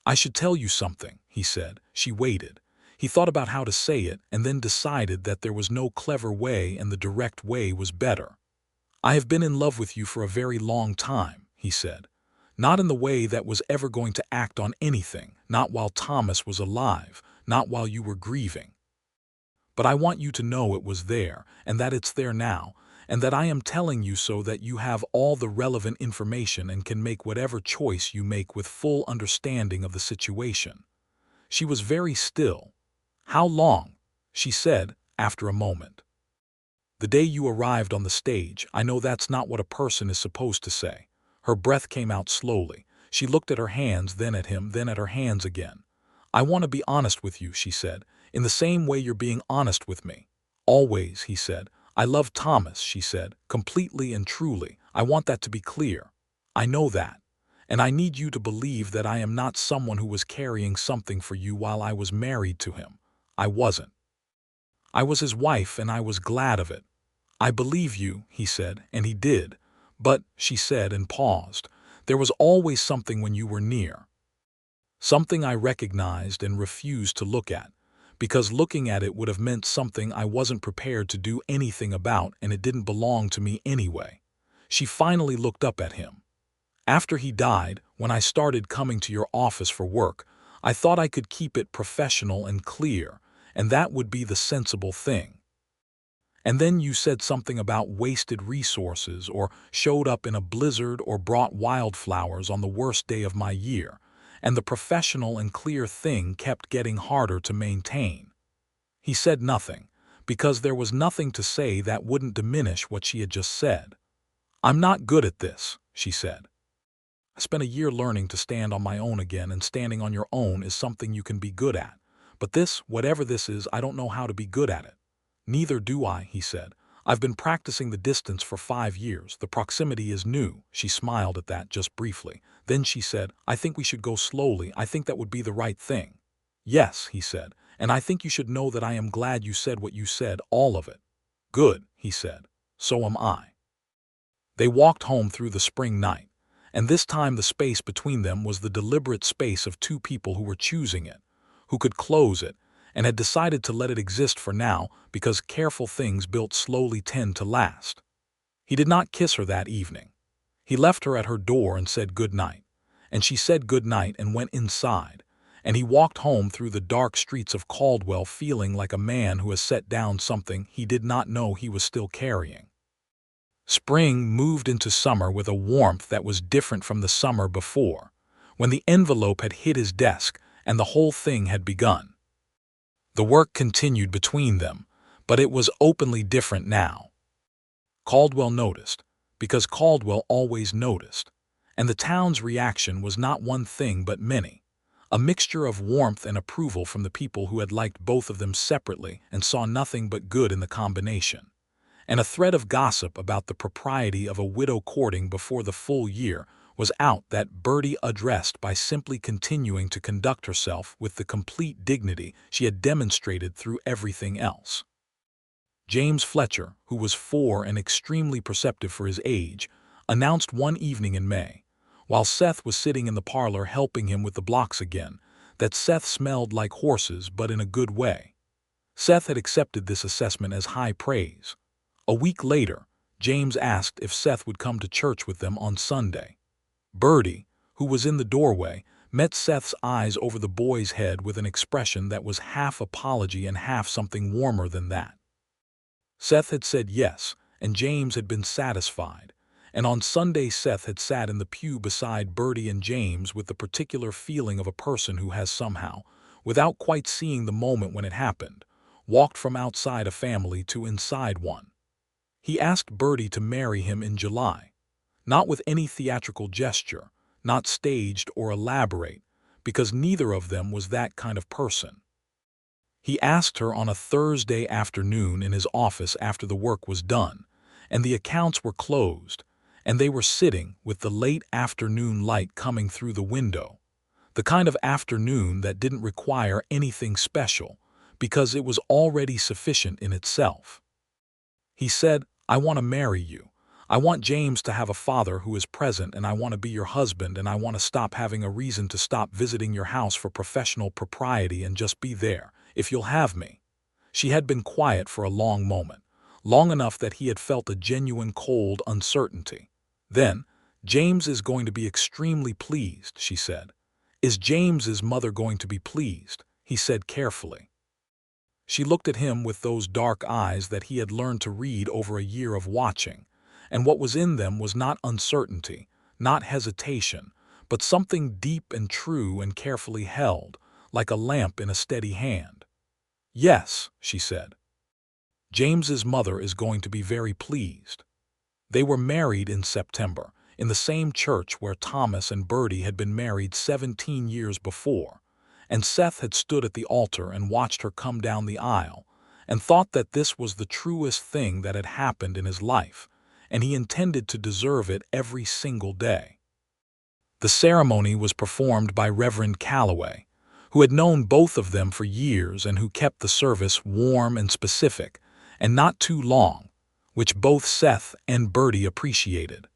S1: "I should tell you something," he said. She waited. He thought about how to say it and then decided that there was no clever way and the direct way was better. "I have been in love with you for a very long time," he said. "Not in the way that was ever going to act on anything, not while Thomas was alive, not while you were grieving. But I want you to know it was there, and that it's there now, and that I am telling you so that you have all the relevant information and can make whatever choice you make with full understanding of the situation." She was very still. "How long?" she said, after a moment. "The day you arrived on the stage. I know that's not what a person is supposed to say." Her breath came out slowly. She looked at her hands, then at him, then at her hands again. "I want to be honest with you," she said, "in the same way you're being honest with me." "Always," he said. "I love Thomas," she said, "completely and truly. I want that to be clear. I know that. And I need you to believe that I am not someone who was carrying something for you while I was married to him. I wasn't. I was his wife and I was glad of it." "I believe you," he said, and he did. "But," she said and paused, "there was always something when you were near. Something I recognized and refused to look at, because looking at it would have meant something I wasn't prepared to do anything about, and it didn't belong to me anyway." She finally looked up at him. "After he died, when I started coming to your office for work, I thought I could keep it professional and clear, and that would be the sensible thing. And then you said something about wasted resources, or showed up in a blizzard, or brought wildflowers on the worst day of my year, and the professional and clear thing kept getting harder to maintain." He said nothing, because there was nothing to say that wouldn't diminish what she had just said. "I'm not good at this," she said. "I spent a year learning to stand on my own again, and standing on your own is something you can be good at. But this, whatever this is, I don't know how to be good at it." "Neither do I," he said. "I've been practicing the distance for 5 years. The proximity is new." She smiled at that just briefly. Then she said, "I think we should go slowly. I think that would be the right thing." "Yes," he said, "and I think you should know that I am glad you said what you said, all of it." "Good," he said. "So am I." They walked home through the spring night, and this time the space between them was the deliberate space of two people who were choosing it, who could close it, and had decided to let it exist for now because careful things built slowly tend to last. He did not kiss her that evening. He left her at her door and said good night, and she said good night and went inside, and he walked home through the dark streets of Caldwell feeling like a man who has set down something he did not know he was still carrying. Spring moved into summer with a warmth that was different from the summer before, when the envelope had hit his desk and the whole thing had begun. The work continued between them, but it was openly different now. Caldwell noticed, because Caldwell always noticed, and the town's reaction was not one thing but many, a mixture of warmth and approval from the people who had liked both of them separately and saw nothing but good in the combination, and a thread of gossip about the propriety of a widow courting before the full year was out that Birdie addressed by simply continuing to conduct herself with the complete dignity she had demonstrated through everything else. James Fletcher, who was 4 and extremely perceptive for his age, announced one evening in May, while Seth was sitting in the parlor helping him with the blocks again, that Seth smelled like horses but in a good way. Seth had accepted this assessment as high praise. A week later, James asked if Seth would come to church with them on Sunday. Birdie, who was in the doorway, met Seth's eyes over the boy's head with an expression that was half apology and half something warmer than that. Seth had said yes, and James had been satisfied, And on Sunday Seth had sat in the pew beside Birdie and James with the particular feeling of a person who has somehow, without quite seeing the moment when it happened, walked from outside a family to inside one. He asked Birdie to marry him in July, not with any theatrical gesture, not staged or elaborate, because neither of them was that kind of person. He asked her on a Thursday afternoon in his office after the work was done, and the accounts were closed, and they were sitting with the late afternoon light coming through the window, the kind of afternoon that didn't require anything special, because it was already sufficient in itself. He said, "I want to marry you. I want James to have a father who is present, and I want to be your husband, and I want to stop having a reason to stop visiting your house for professional propriety and just be there, if you'll have me." She had been quiet for a long moment, long enough that he had felt a genuine cold uncertainty. Then, "James is going to be extremely pleased," she said. "Is James's mother going to be pleased?" he said carefully. She looked at him with those dark eyes that he had learned to read over a year of watching, and what was in them was not uncertainty, not hesitation, but something deep and true and carefully held, like a lamp in a steady hand. "Yes," she said. "James's mother is going to be very pleased." They were married in September, in the same church where Thomas and Birdie had been married 17 years before, and Seth had stood at the altar and watched her come down the aisle, and thought that this was the truest thing that had happened in his life, and he intended to deserve it every single day. The ceremony was performed by Reverend Caldwell, who had known both of them for years and who kept the service warm and specific, and not too long, which both Seth and Birdie appreciated.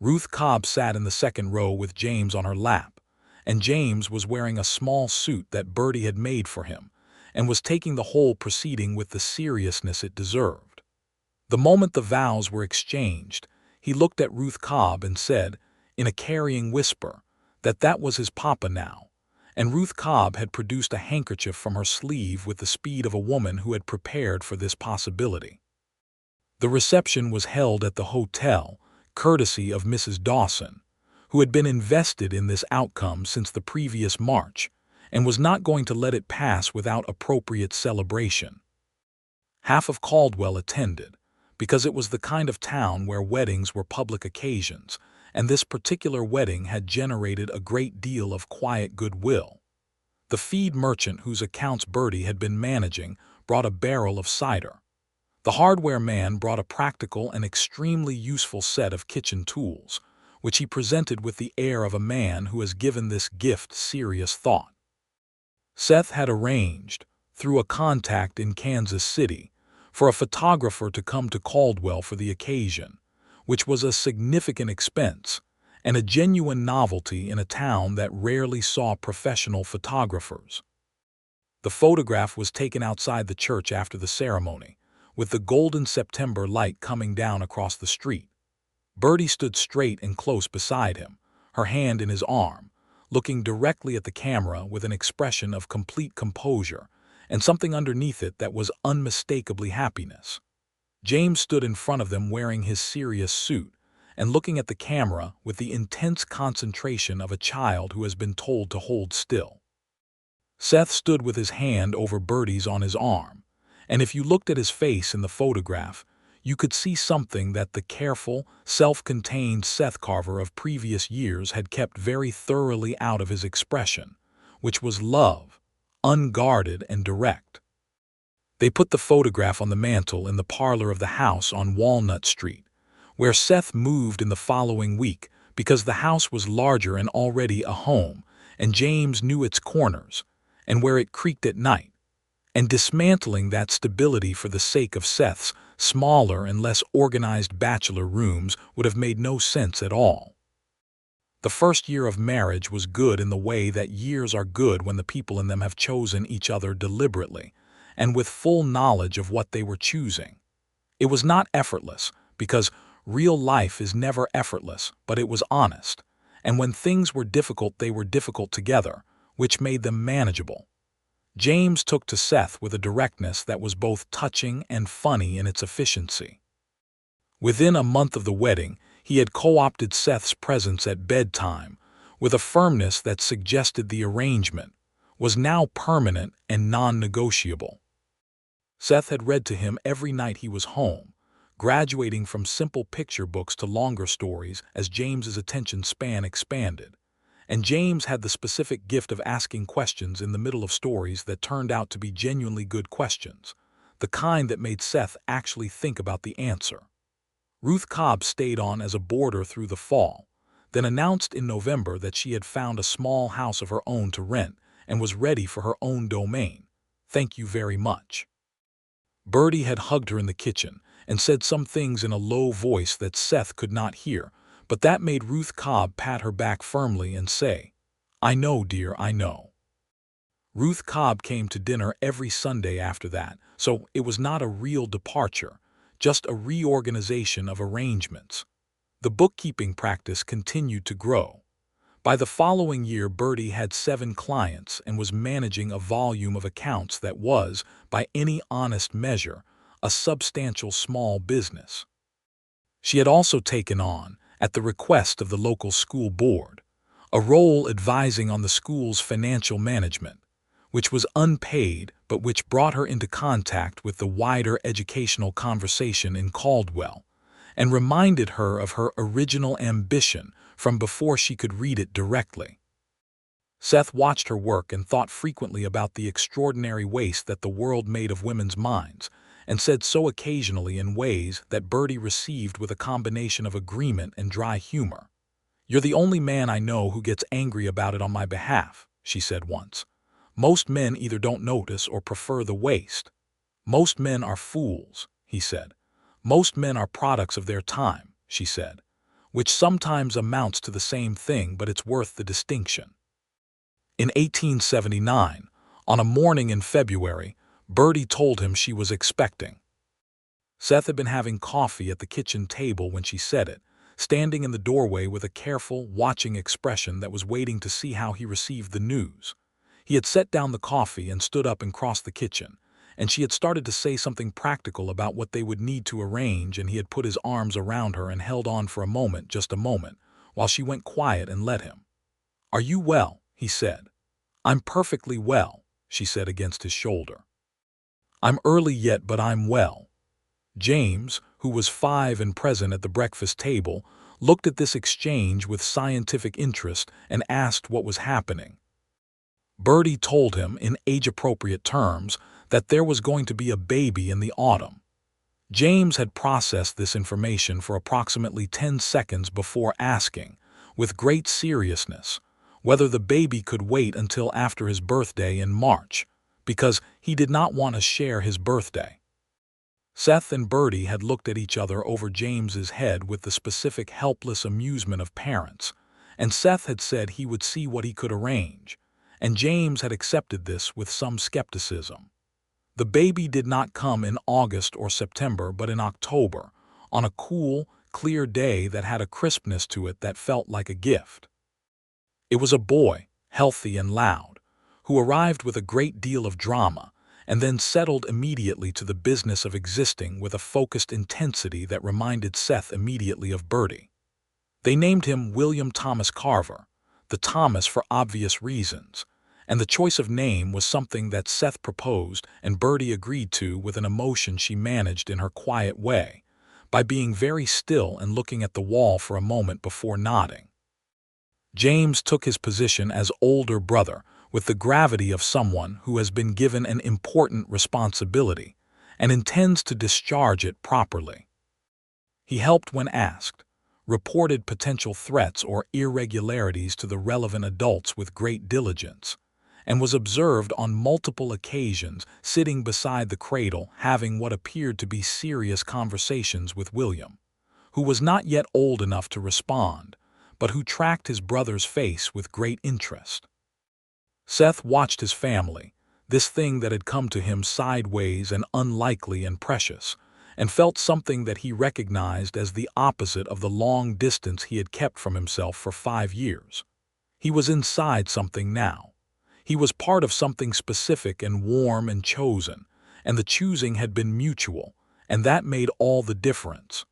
S1: Ruth Cobb sat in the second row with James on her lap, and James was wearing a small suit that Birdie had made for him, and was taking the whole proceeding with the seriousness it deserved. The moment the vows were exchanged, he looked at Ruth Cobb and said, in a carrying whisper, that was his papa now, and Ruth Cobb had produced a handkerchief from her sleeve with the speed of a woman who had prepared for this possibility. The reception was held at the hotel, courtesy of Mrs. Dawson, who had been invested in this outcome since the previous March, and was not going to let it pass without appropriate celebration. Half of Caldwell attended, because it was the kind of town where weddings were public occasions, and this particular wedding had generated a great deal of quiet goodwill. The feed merchant whose accounts Birdie had been managing brought a barrel of cider. The hardware man brought a practical and extremely useful set of kitchen tools, which he presented with the air of a man who has given this gift serious thought. Seth had arranged, through a contact in Kansas City, for a photographer to come to Caldwell for the occasion, which was a significant expense and a genuine novelty in a town that rarely saw professional photographers. The photograph was taken outside the church after the ceremony, with the golden September light coming down across the street. Birdie stood straight and close beside him, her hand in his arm, looking directly at the camera with an expression of complete composure and something underneath it that was unmistakably happiness. James stood in front of them wearing his serious suit and looking at the camera with the intense concentration of a child who has been told to hold still. Seth stood with his hand over Birdie's on his arm, and if you looked at his face in the photograph, you could see something that the careful, self-contained Seth Carver of previous years had kept very thoroughly out of his expression, which was love, unguarded and direct. They put the photograph on the mantel in the parlor of the house on Walnut Street, where Seth moved in the following week because the house was larger and already a home, and James knew its corners, and where it creaked at night, and dismantling that stability for the sake of Seth's smaller and less organized bachelor rooms would have made no sense at all. The first year of marriage was good in the way that years are good when the people in them have chosen each other deliberately, and with full knowledge of what they were choosing. It was not effortless, because real life is never effortless, but it was honest, and when things were difficult they were difficult together, which made them manageable. James took to Seth with a directness that was both touching and funny in its efficiency. Within a month of the wedding, He had co-opted Seth's presence at bedtime with a firmness that suggested the arrangement was now permanent and non-negotiable. Seth had read to him every night he was home, graduating from simple picture books to longer stories as James's attention span expanded. And James had the specific gift of asking questions in the middle of stories that turned out to be genuinely good questions, the kind that made Seth actually think about the answer. Ruth Cobb stayed on as a boarder through the fall, then announced in November that she had found a small house of her own to rent and was ready for her own domain. "Thank you very much." Birdie had hugged her in the kitchen and said some things in a low voice that Seth could not hear, but that made Ruth Cobb pat her back firmly and say, "I know, dear, I know." Ruth Cobb came to dinner every Sunday after that, so it was not a real departure, just a reorganization of arrangements. The bookkeeping practice continued to grow. By the following year, Birdie had 7 clients and was managing a volume of accounts that was, by any honest measure, a substantial small business. She had also taken on, at the request of the local school board, a role advising on the school's financial management, which was unpaid but which brought her into contact with the wider educational conversation in Caldwell and reminded her of her original ambition from before she could read it directly. Seth watched her work and thought frequently about the extraordinary waste that the world made of women's minds, and said so occasionally in ways that Birdie received with a combination of agreement and dry humor. "You're the only man I know who gets angry about it on my behalf," she said once. "Most men either don't notice or prefer the waste." "Most men are fools," he said. "Most men are products of their time," she said, which sometimes amounts to the same thing, but it's worth the distinction. In 1879, on a morning in February, Birdie told him she was expecting. Seth had been having coffee at the kitchen table when she said it, standing in the doorway with a careful, watching expression that was waiting to see how he received the news. He had set down the coffee and stood up and crossed the kitchen, and she had started to say something practical about what they would need to arrange, and he had put his arms around her and held on for a moment, just a moment, while she went quiet and let him. "Are you well?" he said. "I'm perfectly well," she said against his shoulder. "I'm early yet, but I'm well." James, who was 5 and present at the breakfast table, looked at this exchange with scientific interest and asked what was happening. Birdie told him, in age-appropriate terms, that there was going to be a baby in the autumn. James had processed this information for approximately 10 seconds before asking, with great seriousness, whether the baby could wait until after his birthday in March, because he did not want to share his birthday. Seth and Birdie had looked at each other over James's head with the specific helpless amusement of parents, and Seth had said he would see what he could arrange, and James had accepted this with some skepticism. The baby did not come in August or September, but in October, on a cool, clear day that had a crispness to it that felt like a gift. It was a boy, healthy and loud, who arrived with a great deal of drama and then settled immediately to the business of existing with a focused intensity that reminded Seth immediately of Birdie. They named him William Thomas Carver, the Thomas for obvious reasons, and the choice of name was something that Seth proposed and Birdie agreed to with an emotion she managed in her quiet way, by being very still and looking at the wall for a moment before nodding. James took his position as older brother with the gravity of someone who has been given an important responsibility and intends to discharge it properly. He helped when asked, reported potential threats or irregularities to the relevant adults with great diligence, and was observed on multiple occasions sitting beside the cradle having what appeared to be serious conversations with William, who was not yet old enough to respond, but who tracked his brother's face with great interest. Seth watched his family, this thing that had come to him sideways and unlikely and precious, and felt something that he recognized as the opposite of the long distance he had kept from himself for 5 years. He was inside something now. He was part of something specific and warm and chosen, and the choosing had been mutual, and that made all the difference.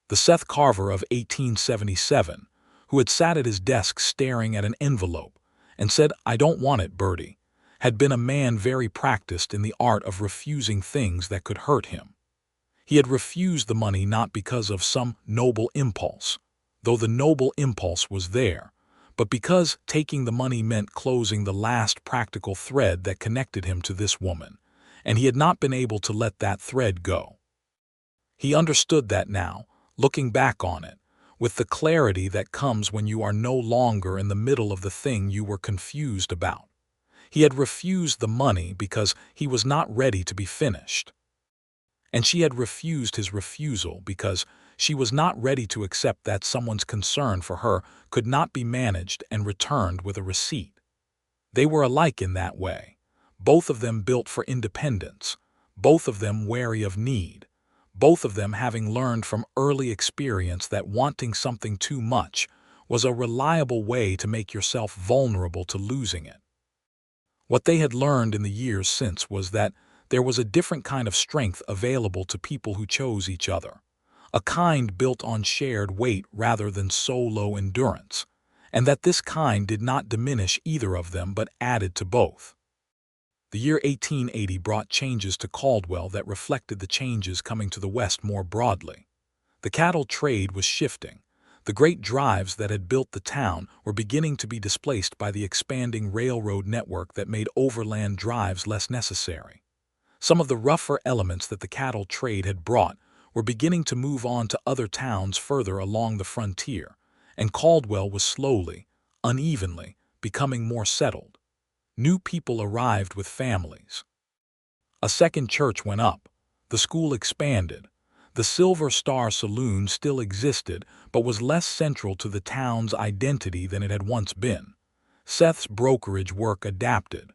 S1: The Seth Carver of 1877, who had sat at his desk staring at an envelope and said, "I don't want it, Birdie," had been a man very practiced in the art of refusing things that could hurt him. He had refused the money not because of some noble impulse, though the noble impulse was there, but because taking the money meant closing the last practical thread that connected him to this woman, and he had not been able to let that thread go. He understood that now, looking back on it, with the clarity that comes when you are no longer in the middle of the thing you were confused about. He had refused the money because he was not ready to be finished. And she had refused his refusal because she was not ready to accept that someone's concern for her could not be managed and returned with a receipt. They were alike in that way, both of them built for independence, both of them wary of need, both of them having learned from early experience that wanting something too much was a reliable way to make yourself vulnerable to losing it. What they had learned in the years since was that there was a different kind of strength available to people who chose each other, a kind built on shared weight rather than solo endurance, and that this kind did not diminish either of them but added to both. The year 1880 brought changes to Caldwell that reflected the changes coming to the West more broadly. The cattle trade was shifting. The great drives that had built the town were beginning to be displaced by the expanding railroad network that made overland drives less necessary. Some of the rougher elements that the cattle trade had brought were beginning to move on to other towns further along the frontier, and Caldwell was slowly, unevenly, becoming more settled. New people arrived with families. A second church went up. The school expanded. The Silver Star Saloon still existed, but was less central to the town's identity than it had once been. Seth's brokerage work adapted.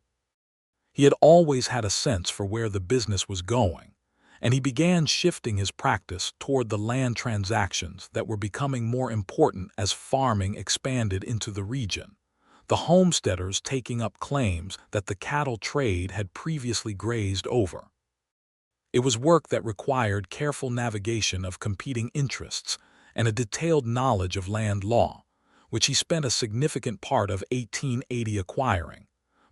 S1: He had always had a sense for where the business was going, and he began shifting his practice toward the land transactions that were becoming more important as farming expanded into the region, the homesteaders taking up claims that the cattle trade had previously grazed over. It was work that required careful navigation of competing interests and a detailed knowledge of land law, which he spent a significant part of 1880 acquiring,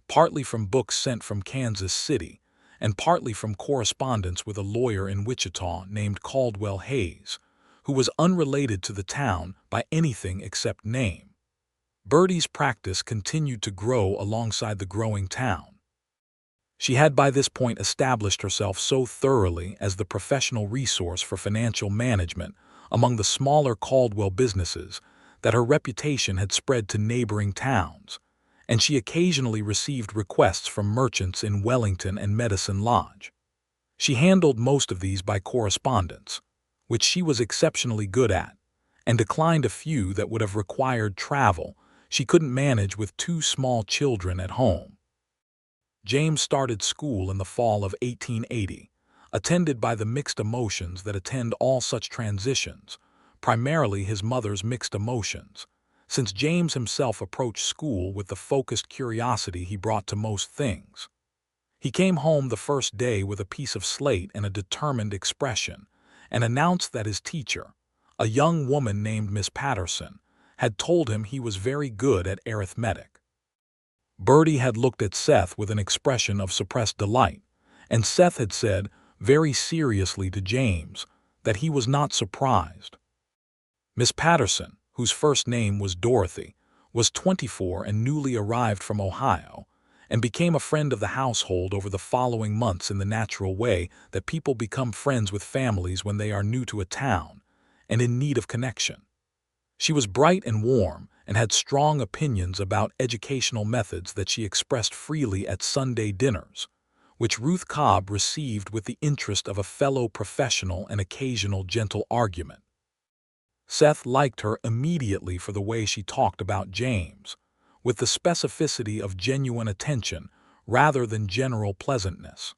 S1: partly from books sent from Kansas City, and partly from correspondence with a lawyer in Wichita named Caldwell Hayes, who was unrelated to the town by anything except name. Birdie's practice continued to grow alongside the growing town. She had by this point established herself so thoroughly as the professional resource for financial management among the smaller Caldwell businesses that her reputation had spread to neighboring towns, and she occasionally received requests from merchants in Wellington and Medicine Lodge. She handled most of these by correspondence, which she was exceptionally good at, and declined a few that would have required travel she couldn't manage with two small children at home. James started school in the fall of 1880, attended by the mixed emotions that attend all such transitions, primarily his mother's mixed emotions, since James himself approached school with the focused curiosity he brought to most things. He came home the first day with a piece of slate and a determined expression, and announced that his teacher, a young woman named Miss Patterson, had told him he was very good at arithmetic. Birdie had looked at Seth with an expression of suppressed delight, and Seth had said, very seriously to James, that he was not surprised. Miss Patterson, whose first name was Dorothy, was 24 and newly arrived from Ohio, and became a friend of the household over the following months in the natural way that people become friends with families when they are new to a town and in need of connection. She was bright and warm and had strong opinions about educational methods that she expressed freely at Sunday dinners, which Ruth Cobb received with the interest of a fellow professional and occasional gentle argument. Seth liked her immediately for the way she talked about James, with the specificity of genuine attention rather than general pleasantness.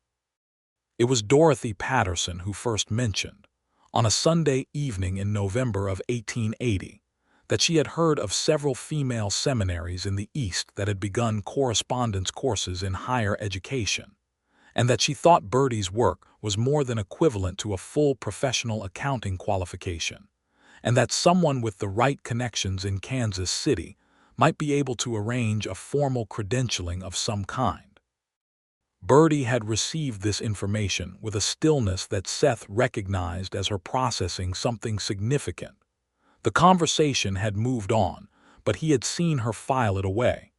S1: It was Dorothy Patterson who first mentioned, on a Sunday evening in November of 1880, that she had heard of several female seminaries in the East that had begun correspondence courses in higher education, and that she thought Birdie's work was more than equivalent to a full professional accounting qualification, and that someone with the right connections in Kansas City might be able to arrange a formal credentialing of some kind. Birdie had received this information with a stillness that Seth recognized as her processing something significant. The conversation had moved on, but he had seen her file it away.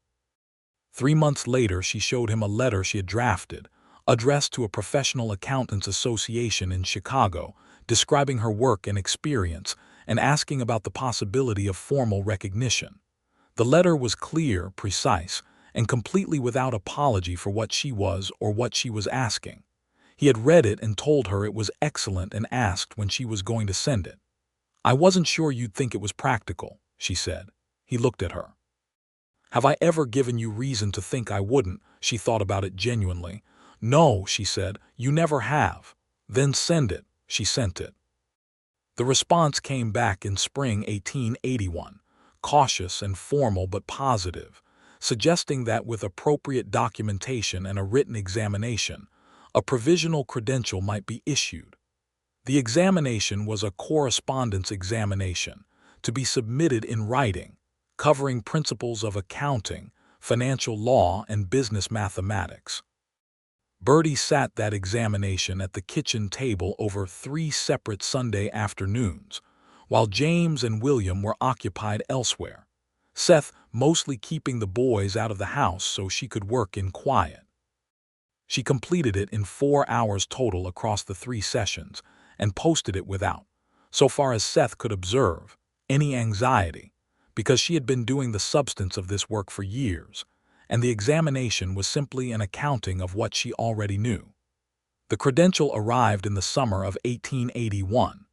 S1: 3 months later, she showed him a letter she had drafted, addressed to a professional accountants association in Chicago, describing her work and experience and asking about the possibility of formal recognition. The letter was clear, precise, and completely without apology for what she was or what she was asking. He had read it and told her it was excellent and asked when she was going to send it. "I wasn't sure you'd think it was practical," she said. He looked at her. "Have I ever given you reason to think I wouldn't?" She thought about it genuinely. "No," she said, "you never have." "Then send it." She sent it. The response came back in spring 1881, cautious and formal but positive, suggesting that with appropriate documentation and a written examination, a provisional credential might be issued. The examination was a correspondence examination, to be submitted in writing, covering principles of accounting, financial law, and business mathematics. Birdie sat that examination at the kitchen table over 3 separate Sunday afternoons, while James and William were occupied elsewhere, Seth mostly keeping the boys out of the house so she could work in quiet. She completed it in 4 hours total across the 3 sessions and posted it without, so far as Seth could observe, any anxiety, because she had been doing the substance of this work for years, and the examination was simply an accounting of what she already knew. The credential arrived in the summer of 1881,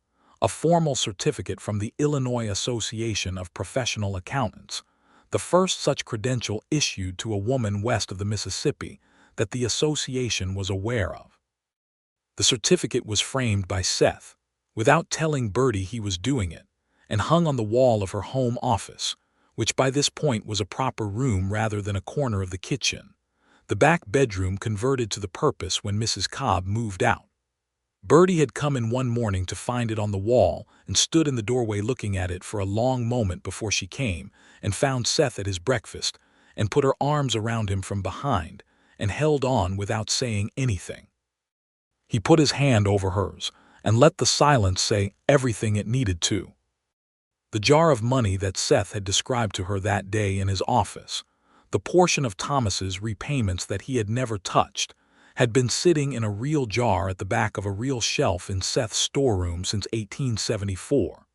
S1: a formal certificate from the Illinois Association of Professional Accountants, the first such credential issued to a woman west of the Mississippi that the association was aware of. The certificate was framed by Seth, without telling Birdie he was doing it, and hung on the wall of her home office, which by this point was a proper room rather than a corner of the kitchen, the back bedroom converted to the purpose when Mrs. Cobb moved out. Birdie had come in one morning to find it on the wall and stood in the doorway looking at it for a long moment before she came and found Seth at his breakfast and put her arms around him from behind and held on without saying anything. He put his hand over hers and let the silence say everything it needed to. The jar of money that Seth had described to her that day in his office, the portion of Thomas's repayments that he had never touched, had been sitting in a real jar at the back of a real shelf in Seth's storeroom since 1874.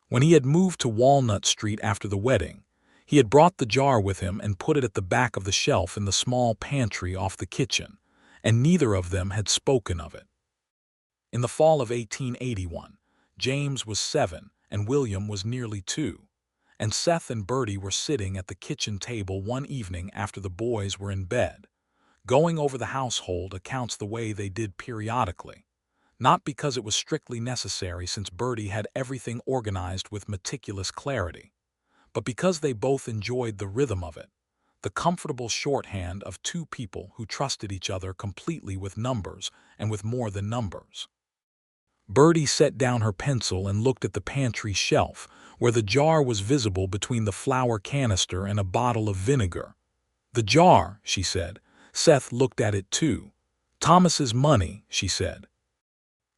S1: When he had moved to Walnut Street after the wedding, he had brought the jar with him and put it at the back of the shelf in the small pantry off the kitchen, and neither of them had spoken of it. In the fall of 1881, James was 7 and William was nearly 2, and Seth and Birdie were sitting at the kitchen table one evening after the boys were in bed, going over the household accounts the way they did periodically, not because it was strictly necessary since Birdie had everything organized with meticulous clarity, but because they both enjoyed the rhythm of it, the comfortable shorthand of 2 people who trusted each other completely with numbers and with more than numbers. Birdie set down her pencil and looked at the pantry shelf, where the jar was visible between the flour canister and a bottle of vinegar. "The jar," she said. Seth looked at it too. "Thomas's money," she said.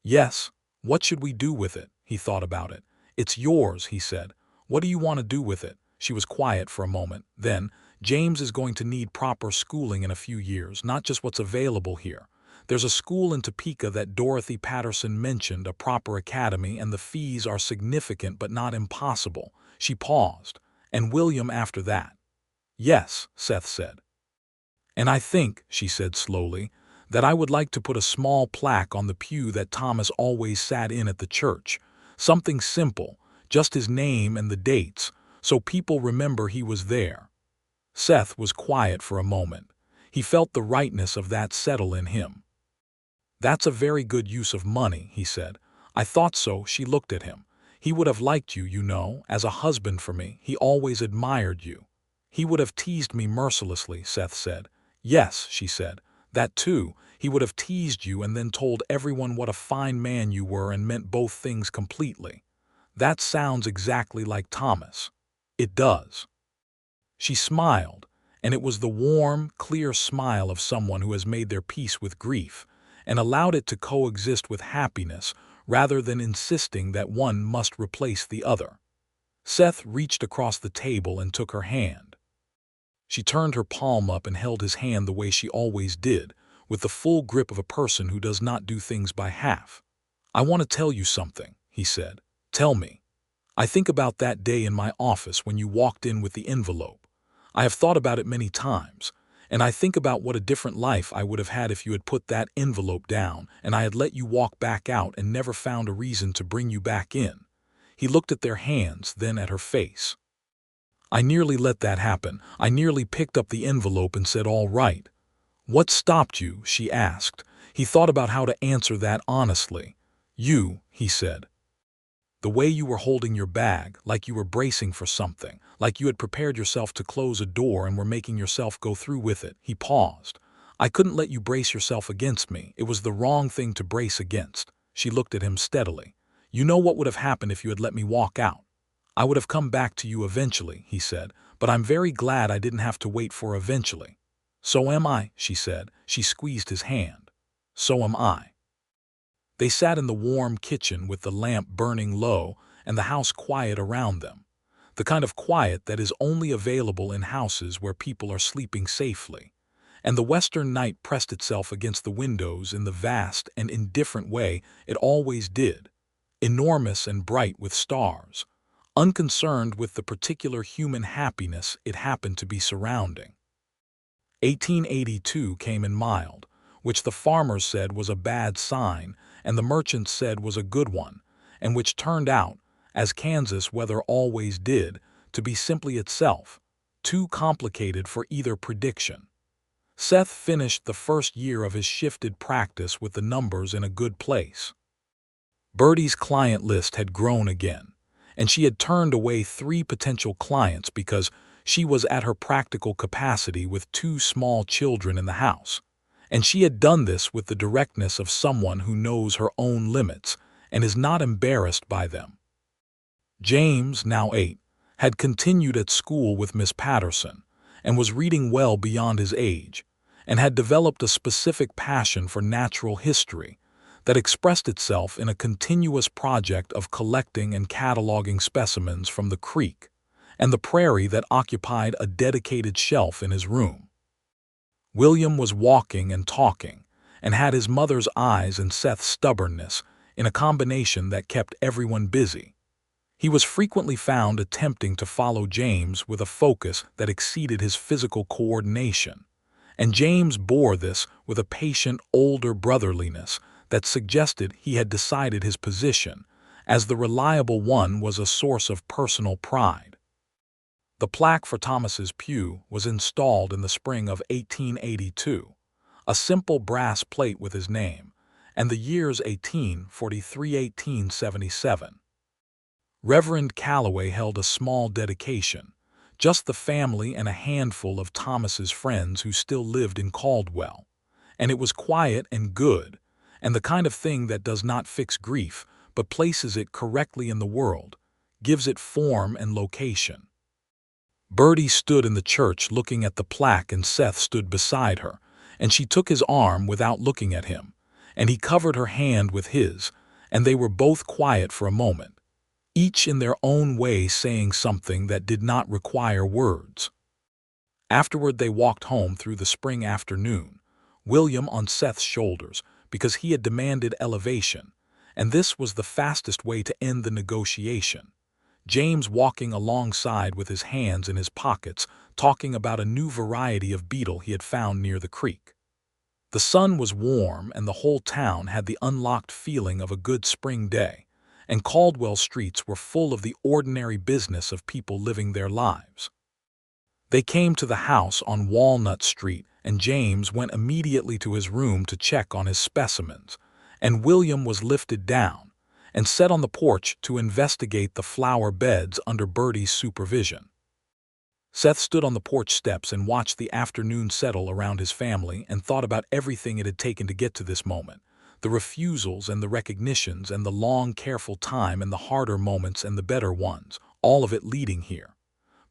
S1: "Yes. What should we do with it?" He thought about it. "It's yours," he said. "What do you want to do with it?" She was quiet for a moment. Then, "James is going to need proper schooling in a few years, not just what's available here. There's a school in Topeka that Dorothy Patterson mentioned, a proper academy, and the fees are significant but not impossible." She paused. "And William after that." "Yes," Seth said. "And I think," she said slowly, "that I would like to put a small plaque on the pew that Thomas always sat in at the church. Something simple, just his name and the dates, so people remember he was there." Seth was quiet for a moment. He felt the rightness of that settle in him. "That's a very good use of money," he said. "I thought so." She looked at him. "He would have liked you, you know, as a husband for me. He always admired you." "He would have teased me mercilessly," Seth said. "Yes," she said. "That too. He would have teased you and then told everyone what a fine man you were and meant both things completely. That sounds exactly like Thomas. It does. She smiled, and it was the warm, clear smile of someone who has made their peace with grief and allowed it to coexist with happiness rather than insisting that one must replace the other. Seth reached across the table and took her hand. She turned her palm up and held his hand the way she always did, with the full grip of a person who does not do things by half. "I want to tell you something," he said. "Tell me. I think about that day in my office when you walked in with the envelope. I have thought about it many times, and I think about what a different life I would have had if you had put that envelope down and I had let you walk back out and never found a reason to bring you back in." He looked at their hands, then at her face. "I nearly let that happen. I nearly picked up the envelope and said, 'All right.'" "What stopped you?" she asked. He thought about how to answer that honestly. "You," he said. "The way you were holding your bag, like you were bracing for something, like you had prepared yourself to close a door and were making yourself go through with it." He paused. "I couldn't let you brace yourself against me. It was the wrong thing to brace against." She looked at him steadily. "You know what would have happened if you had let me walk out. I would have come back to you eventually," he said, "but I'm very glad I didn't have to wait for eventually." "So am I," she said. She squeezed his hand. "So am I." They sat in the warm kitchen with the lamp burning low and the house quiet around them, the kind of quiet that is only available in houses where people are sleeping safely. And the western night pressed itself against the windows in the vast and indifferent way it always did, enormous and bright with stars, unconcerned with the particular human happiness it happened to be surrounding. 1882 came in mild, which the farmers said was a bad sign and the merchants said was a good one, and which turned out, as Kansas weather always did, to be simply itself, too complicated for either prediction. Seth finished the first year of his shifted practice with the numbers in a good place. Birdie's client list had grown again, and she had turned away 3 potential clients because she was at her practical capacity with 2 small children in the house. And she had done this with the directness of someone who knows her own limits and is not embarrassed by them. James, now 8, had continued at school with Miss Patterson and was reading well beyond his age, and had developed a specific passion for natural history that expressed itself in a continuous project of collecting and cataloging specimens from the creek and the prairie that occupied a dedicated shelf in his room. William was walking and talking, and had his mother's eyes and Seth's stubbornness in a combination that kept everyone busy. He was frequently found attempting to follow James with a focus that exceeded his physical coordination, and James bore this with a patient older brotherliness that suggested he had decided his position, as the reliable one was a source of personal pride. The plaque for Thomas's pew was installed in the spring of 1882, a simple brass plate with his name, and the years 1843–1877. Reverend Calloway held a small dedication, just the family and a handful of Thomas's friends who still lived in Caldwell, and it was quiet and good, and the kind of thing that does not fix grief but places it correctly in the world, gives it form and location. Birdie stood in the church looking at the plaque, and Seth stood beside her, and she took his arm without looking at him, and he covered her hand with his, and they were both quiet for a moment, each in their own way saying something that did not require words. Afterward they walked home through the spring afternoon, William on Seth's shoulders, because he had demanded elevation, and this was the fastest way to end the negotiation. James walking alongside with his hands in his pockets, talking about a new variety of beetle he had found near the creek. The sun was warm and the whole town had the unlocked feeling of a good spring day, and Caldwell streets were full of the ordinary business of people living their lives. They came to the house on Walnut Street, and James went immediately to his room to check on his specimens, and William was lifted down and set on the porch to investigate the flower beds under Birdie's supervision. Seth stood on the porch steps and watched the afternoon settle around his family and thought about everything it had taken to get to this moment, The refusals and the recognitions and the long, careful time and the harder moments and the better ones, all of it leading here.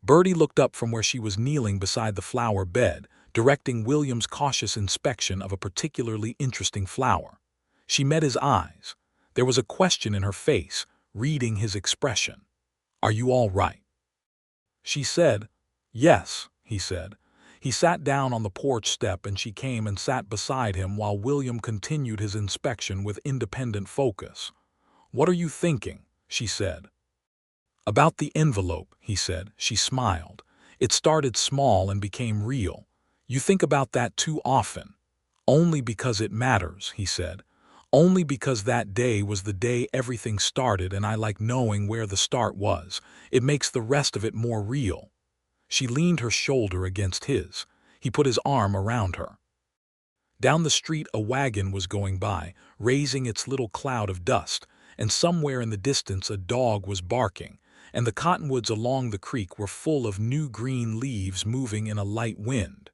S1: Birdie looked up from where she was kneeling beside the flower bed, directing William's cautious inspection of a particularly interesting flower. She met his eyes. There was a question in her face, reading his expression. "Are you all right?" She said. "Yes," he said. He sat down on the porch step and she came and sat beside him while William continued his inspection with independent focus. "What are you thinking?" she said. "About the envelope," he said. She smiled. "It started small and became real. You think about that too often." "Only because it matters," he said. "Only because that day was the day everything started and I like knowing where the start was. It makes the rest of it more real." She leaned her shoulder against his. He put his arm around her. Down the street a wagon was going by, raising its little cloud of dust, and somewhere in the distance a dog was barking, and the cottonwoods along the creek were full of new green leaves moving in a light wind.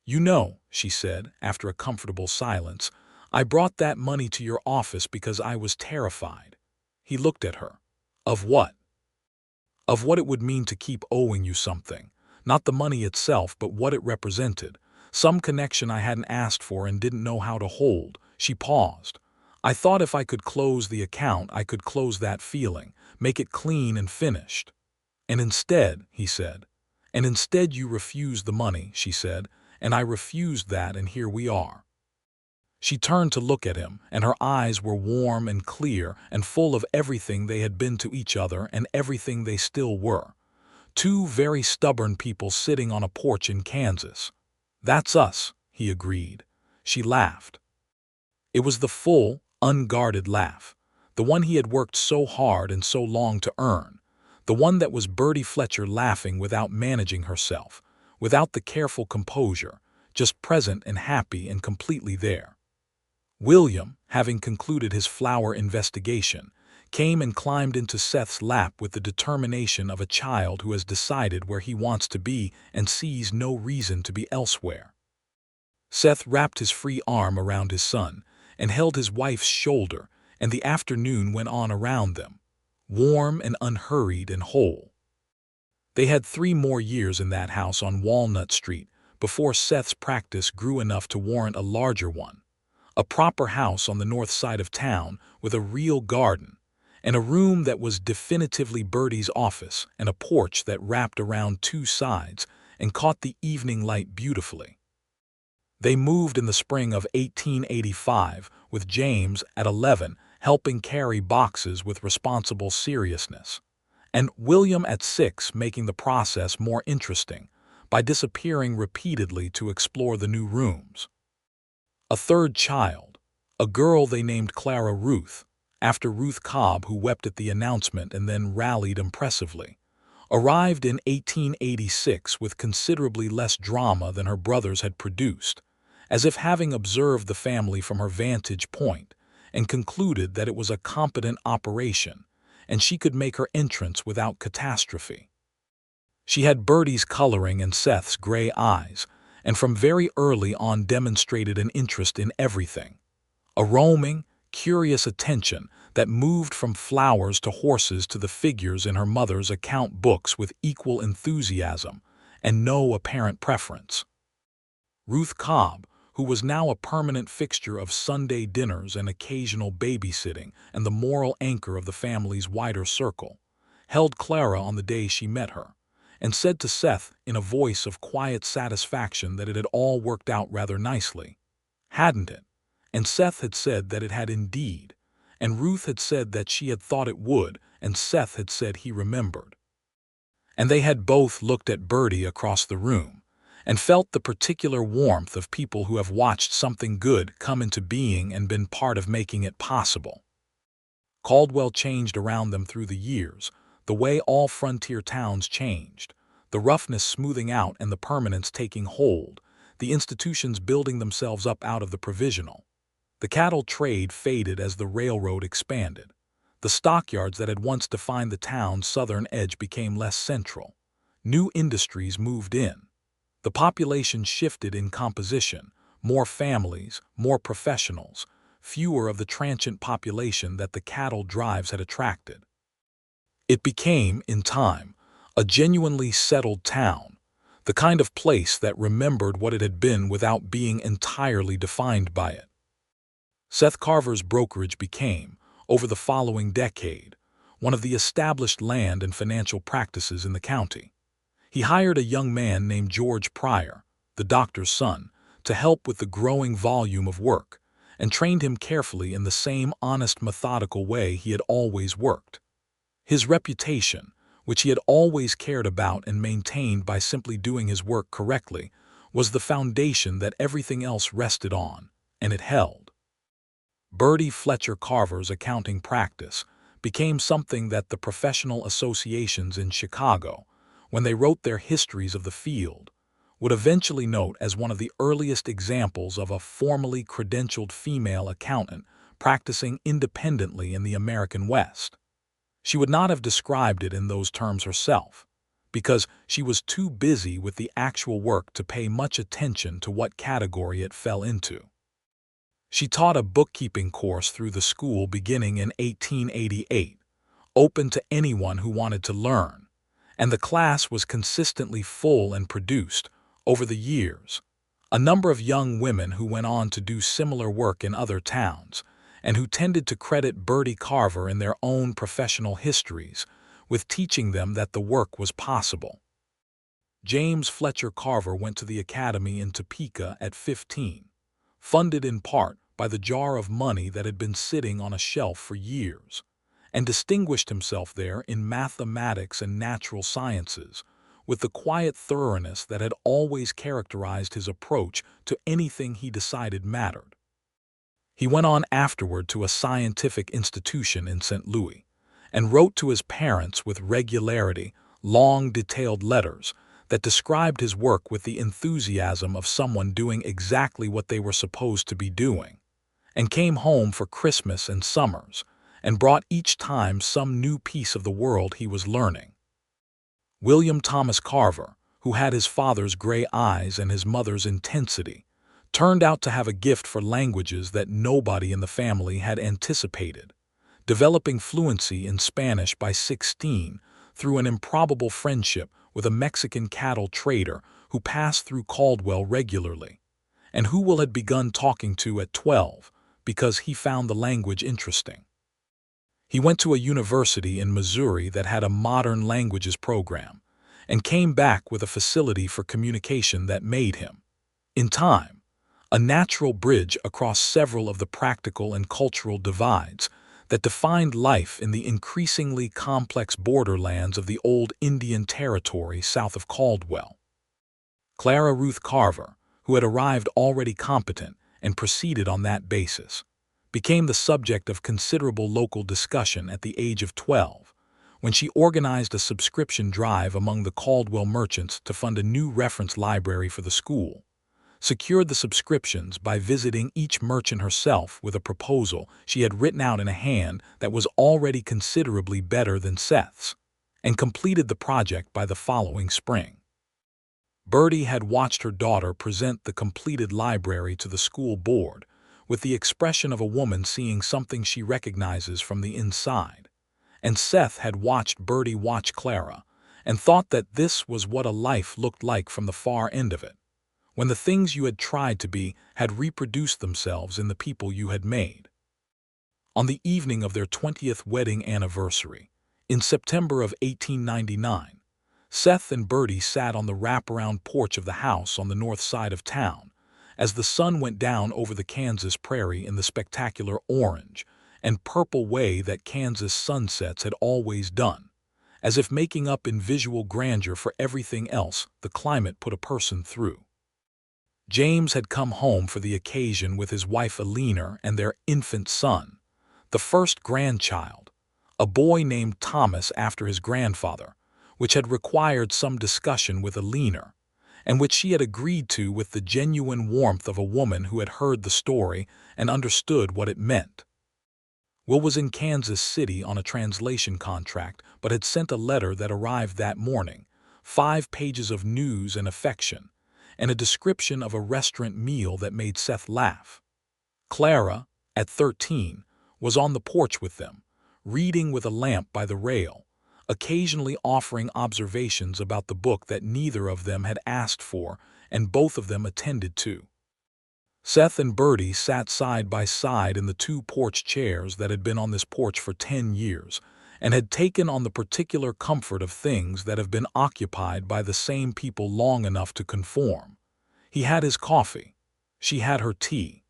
S1: "You know," she said, after a comfortable silence, "I brought that money to your office because I was terrified." He looked at her. "Of what?" "Of what it would mean to keep owing you something. Not the money itself, but what it represented. Some connection I hadn't asked for and didn't know how to hold." She paused. "I thought if I could close the account, I could close that feeling, make it clean and finished." "And instead," he said. "And instead you refused the money," she said, "and I refused that, and here we are." She turned to look at him, and her eyes were warm and clear and full of everything they had been to each other and everything they still were. Two very stubborn people sitting on a porch in Kansas. "That's us," he agreed. She laughed. It was the full, unguarded laugh, the one he had worked so hard and so long to earn, the one that was Birdie Fletcher laughing without managing herself, without the careful composure, just present and happy and completely there. William, having concluded his flower investigation, came and climbed into Seth's lap with the determination of a child who has decided where he wants to be and sees no reason to be elsewhere. Seth wrapped his free arm around his son and held his wife's shoulder, and the afternoon went on around them, warm and unhurried and whole. They had 3 more years in that house on Walnut Street before Seth's practice grew enough to warrant a larger one. A proper house on the north side of town with a real garden, and a room that was definitively Birdie's office, and a porch that wrapped around 2 sides and caught the evening light beautifully. They moved in the spring of 1885, with James, at 11, helping carry boxes with responsible seriousness, and William at 6 making the process more interesting by disappearing repeatedly to explore the new rooms. A third child, a girl they named Clara Ruth, after Ruth Cobb, who wept at the announcement and then rallied impressively, arrived in 1886 with considerably less drama than her brothers had produced, as if having observed the family from her vantage point and concluded that it was a competent operation and she could make her entrance without catastrophe. She had Birdie's coloring and Seth's gray eyes, and from very early on demonstrated an interest in everything, a roaming, curious attention that moved from flowers to horses to the figures in her mother's account books with equal enthusiasm and no apparent preference. Ruth Cobb, who was now a permanent fixture of Sunday dinners and occasional babysitting and the moral anchor of the family's wider circle, held Clara on the day she met her, and said to Seth in a voice of quiet satisfaction that it had all worked out rather nicely. Hadn't it? And Seth had said that it had indeed, and Ruth had said that she had thought it would, and Seth had said he remembered. And they had both looked at Birdie across the room, and felt the particular warmth of people who have watched something good come into being and been part of making it possible. Caldwell changed around them through the years, the way all frontier towns changed, the roughness smoothing out and the permanence taking hold, the institutions building themselves up out of the provisional. The cattle trade faded as the railroad expanded. The stockyards that had once defined the town's southern edge became less central. New industries moved in. The population shifted in composition, more families, more professionals, fewer of the transient population that the cattle drives had attracted. It became, in time, a genuinely settled town, the kind of place that remembered what it had been without being entirely defined by it. Seth Carver's brokerage became, over the following decade, one of the established land and financial practices in the county. He hired a young man named George Pryor, the doctor's son, to help with the growing volume of work, and trained him carefully in the same honest, methodical way he had always worked. His reputation, which he had always cared about and maintained by simply doing his work correctly, was the foundation that everything else rested on, and it held. Birdie Fletcher Carver's accounting practice became something that the professional associations in Chicago, when they wrote their histories of the field, would eventually note as one of the earliest examples of a formally credentialed female accountant practicing independently in the American West. She would not have described it in those terms herself, because she was too busy with the actual work to pay much attention to what category it fell into. She taught a bookkeeping course through the school beginning in 1888, open to anyone who wanted to learn, and the class was consistently full and produced, over the years, a number of young women who went on to do similar work in other towns, and who tended to credit Birdie Carver in their own professional histories with teaching them that the work was possible. James Fletcher Carver went to the academy in Topeka at 15, funded in part by the jar of money that had been sitting on a shelf for years, and distinguished himself there in mathematics and natural sciences with the quiet thoroughness that had always characterized his approach to anything he decided mattered. He went on afterward to a scientific institution in St. Louis and wrote to his parents with regularity long, detailed letters that described his work with the enthusiasm of someone doing exactly what they were supposed to be doing, and came home for Christmas and summers and brought each time some new piece of the world he was learning. William Thomas Carver, who had his father's gray eyes and his mother's intensity, turned out to have a gift for languages that nobody in the family had anticipated, developing fluency in Spanish by 16 through an improbable friendship with a Mexican cattle trader who passed through Caldwell regularly, and who Will had begun talking to at 12 because he found the language interesting. He went to a university in Missouri that had a modern languages program, and came back with a facility for communication that made him, in time, a natural bridge across several of the practical and cultural divides that defined life in the increasingly complex borderlands of the old Indian Territory south of Caldwell. Clara Ruth Carver, who had arrived already competent and proceeded on that basis, became the subject of considerable local discussion at the age of 12, when she organized a subscription drive among the Caldwell merchants to fund a new reference library for the school, secured the subscriptions by visiting each merchant herself with a proposal she had written out in a hand that was already considerably better than Seth's, and completed the project by the following spring. Birdie had watched her daughter present the completed library to the school board with the expression of a woman seeing something she recognizes from the inside, and Seth had watched Birdie watch Clara and thought that this was what a life looked like from the far end of it, when the things you had tried to be had reproduced themselves in the people you had made. On the evening of their 20th wedding anniversary, in September of 1899, Seth and Birdie sat on the wraparound porch of the house on the north side of town as the sun went down over the Kansas prairie in the spectacular orange and purple way that Kansas sunsets had always done, as if making up in visual grandeur for everything else the climate put a person through. James had come home for the occasion with his wife Eleanor and their infant son, the first grandchild, a boy named Thomas after his grandfather, which had required some discussion with Eleanor, and which she had agreed to with the genuine warmth of a woman who had heard the story and understood what it meant. Will was in Kansas City on a translation contract, but had sent a letter that arrived that morning, 5 pages of news and affection, and a description of a restaurant meal that made Seth laugh. Clara, at 13, was on the porch with them, reading with a lamp by the rail, occasionally offering observations about the book that neither of them had asked for and both of them attended to. Seth and Birdie sat side by side in the two porch chairs that had been on this porch for 10 years and had taken on the particular comfort of things that have been occupied by the same people long enough to conform. He had his coffee. She had her tea.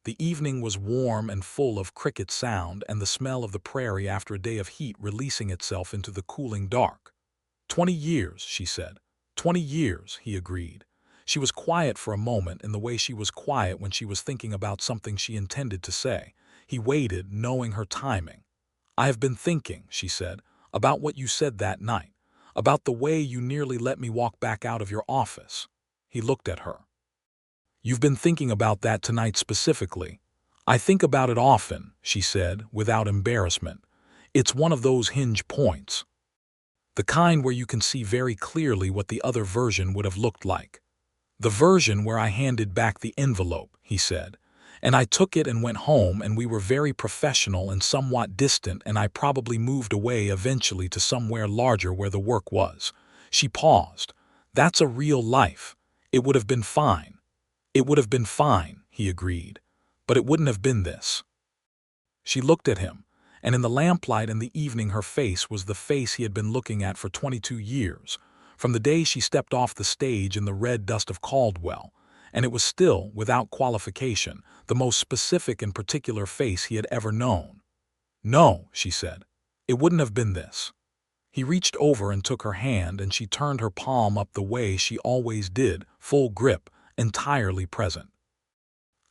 S1: The evening was warm and full of cricket sound and the smell of the prairie after a day of heat releasing itself into the cooling dark. 20 years, she said. 20 years, he agreed. She was quiet for a moment in the way she was quiet when she was thinking about something she intended to say. He waited, knowing her timing. I have been thinking, she said, about what you said that night, about the way you nearly let me walk back out of your office. He looked at her. You've been thinking about that tonight specifically. I think about it often, she said, without embarrassment. It's one of those hinge points. The kind where you can see very clearly what the other version would have looked like. The version where I handed back the envelope, he said, and I took it and went home and we were very professional and somewhat distant and I probably moved away eventually to somewhere larger where the work was. She paused. That's a real life. It would have been fine. It would have been fine, he agreed, but it wouldn't have been this. She looked at him, and in the lamplight and the evening her face was the face he had been looking at for 22 years, from the day she stepped off the stage in the red dust of Caldwell, and it was still, without qualification, the most specific and particular face he had ever known. No, she said, it wouldn't have been this. He reached over and took her hand and she turned her palm up the way she always did, full grip, entirely present.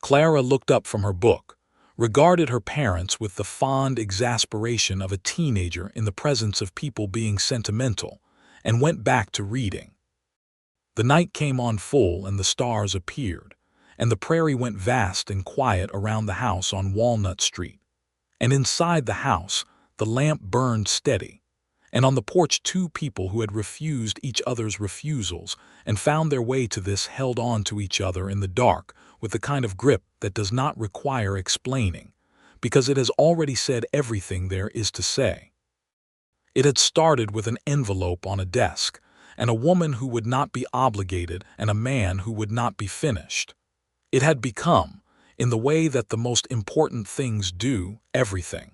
S1: Clara looked up from her book, regarded her parents with the fond exasperation of a teenager in the presence of people being sentimental, and went back to reading. The night came on full and the stars appeared, and the prairie went vast and quiet around the house on Walnut Street. And inside the house, the lamp burned steady, and on the porch 2 people who had refused each other's refusals and found their way to this held on to each other in the dark with the kind of grip that does not require explaining, because it has already said everything there is to say. It had started with an envelope on a desk, and a woman who would not be obligated and a man who would not be finished. It had become, in the way that the most important things do, everything.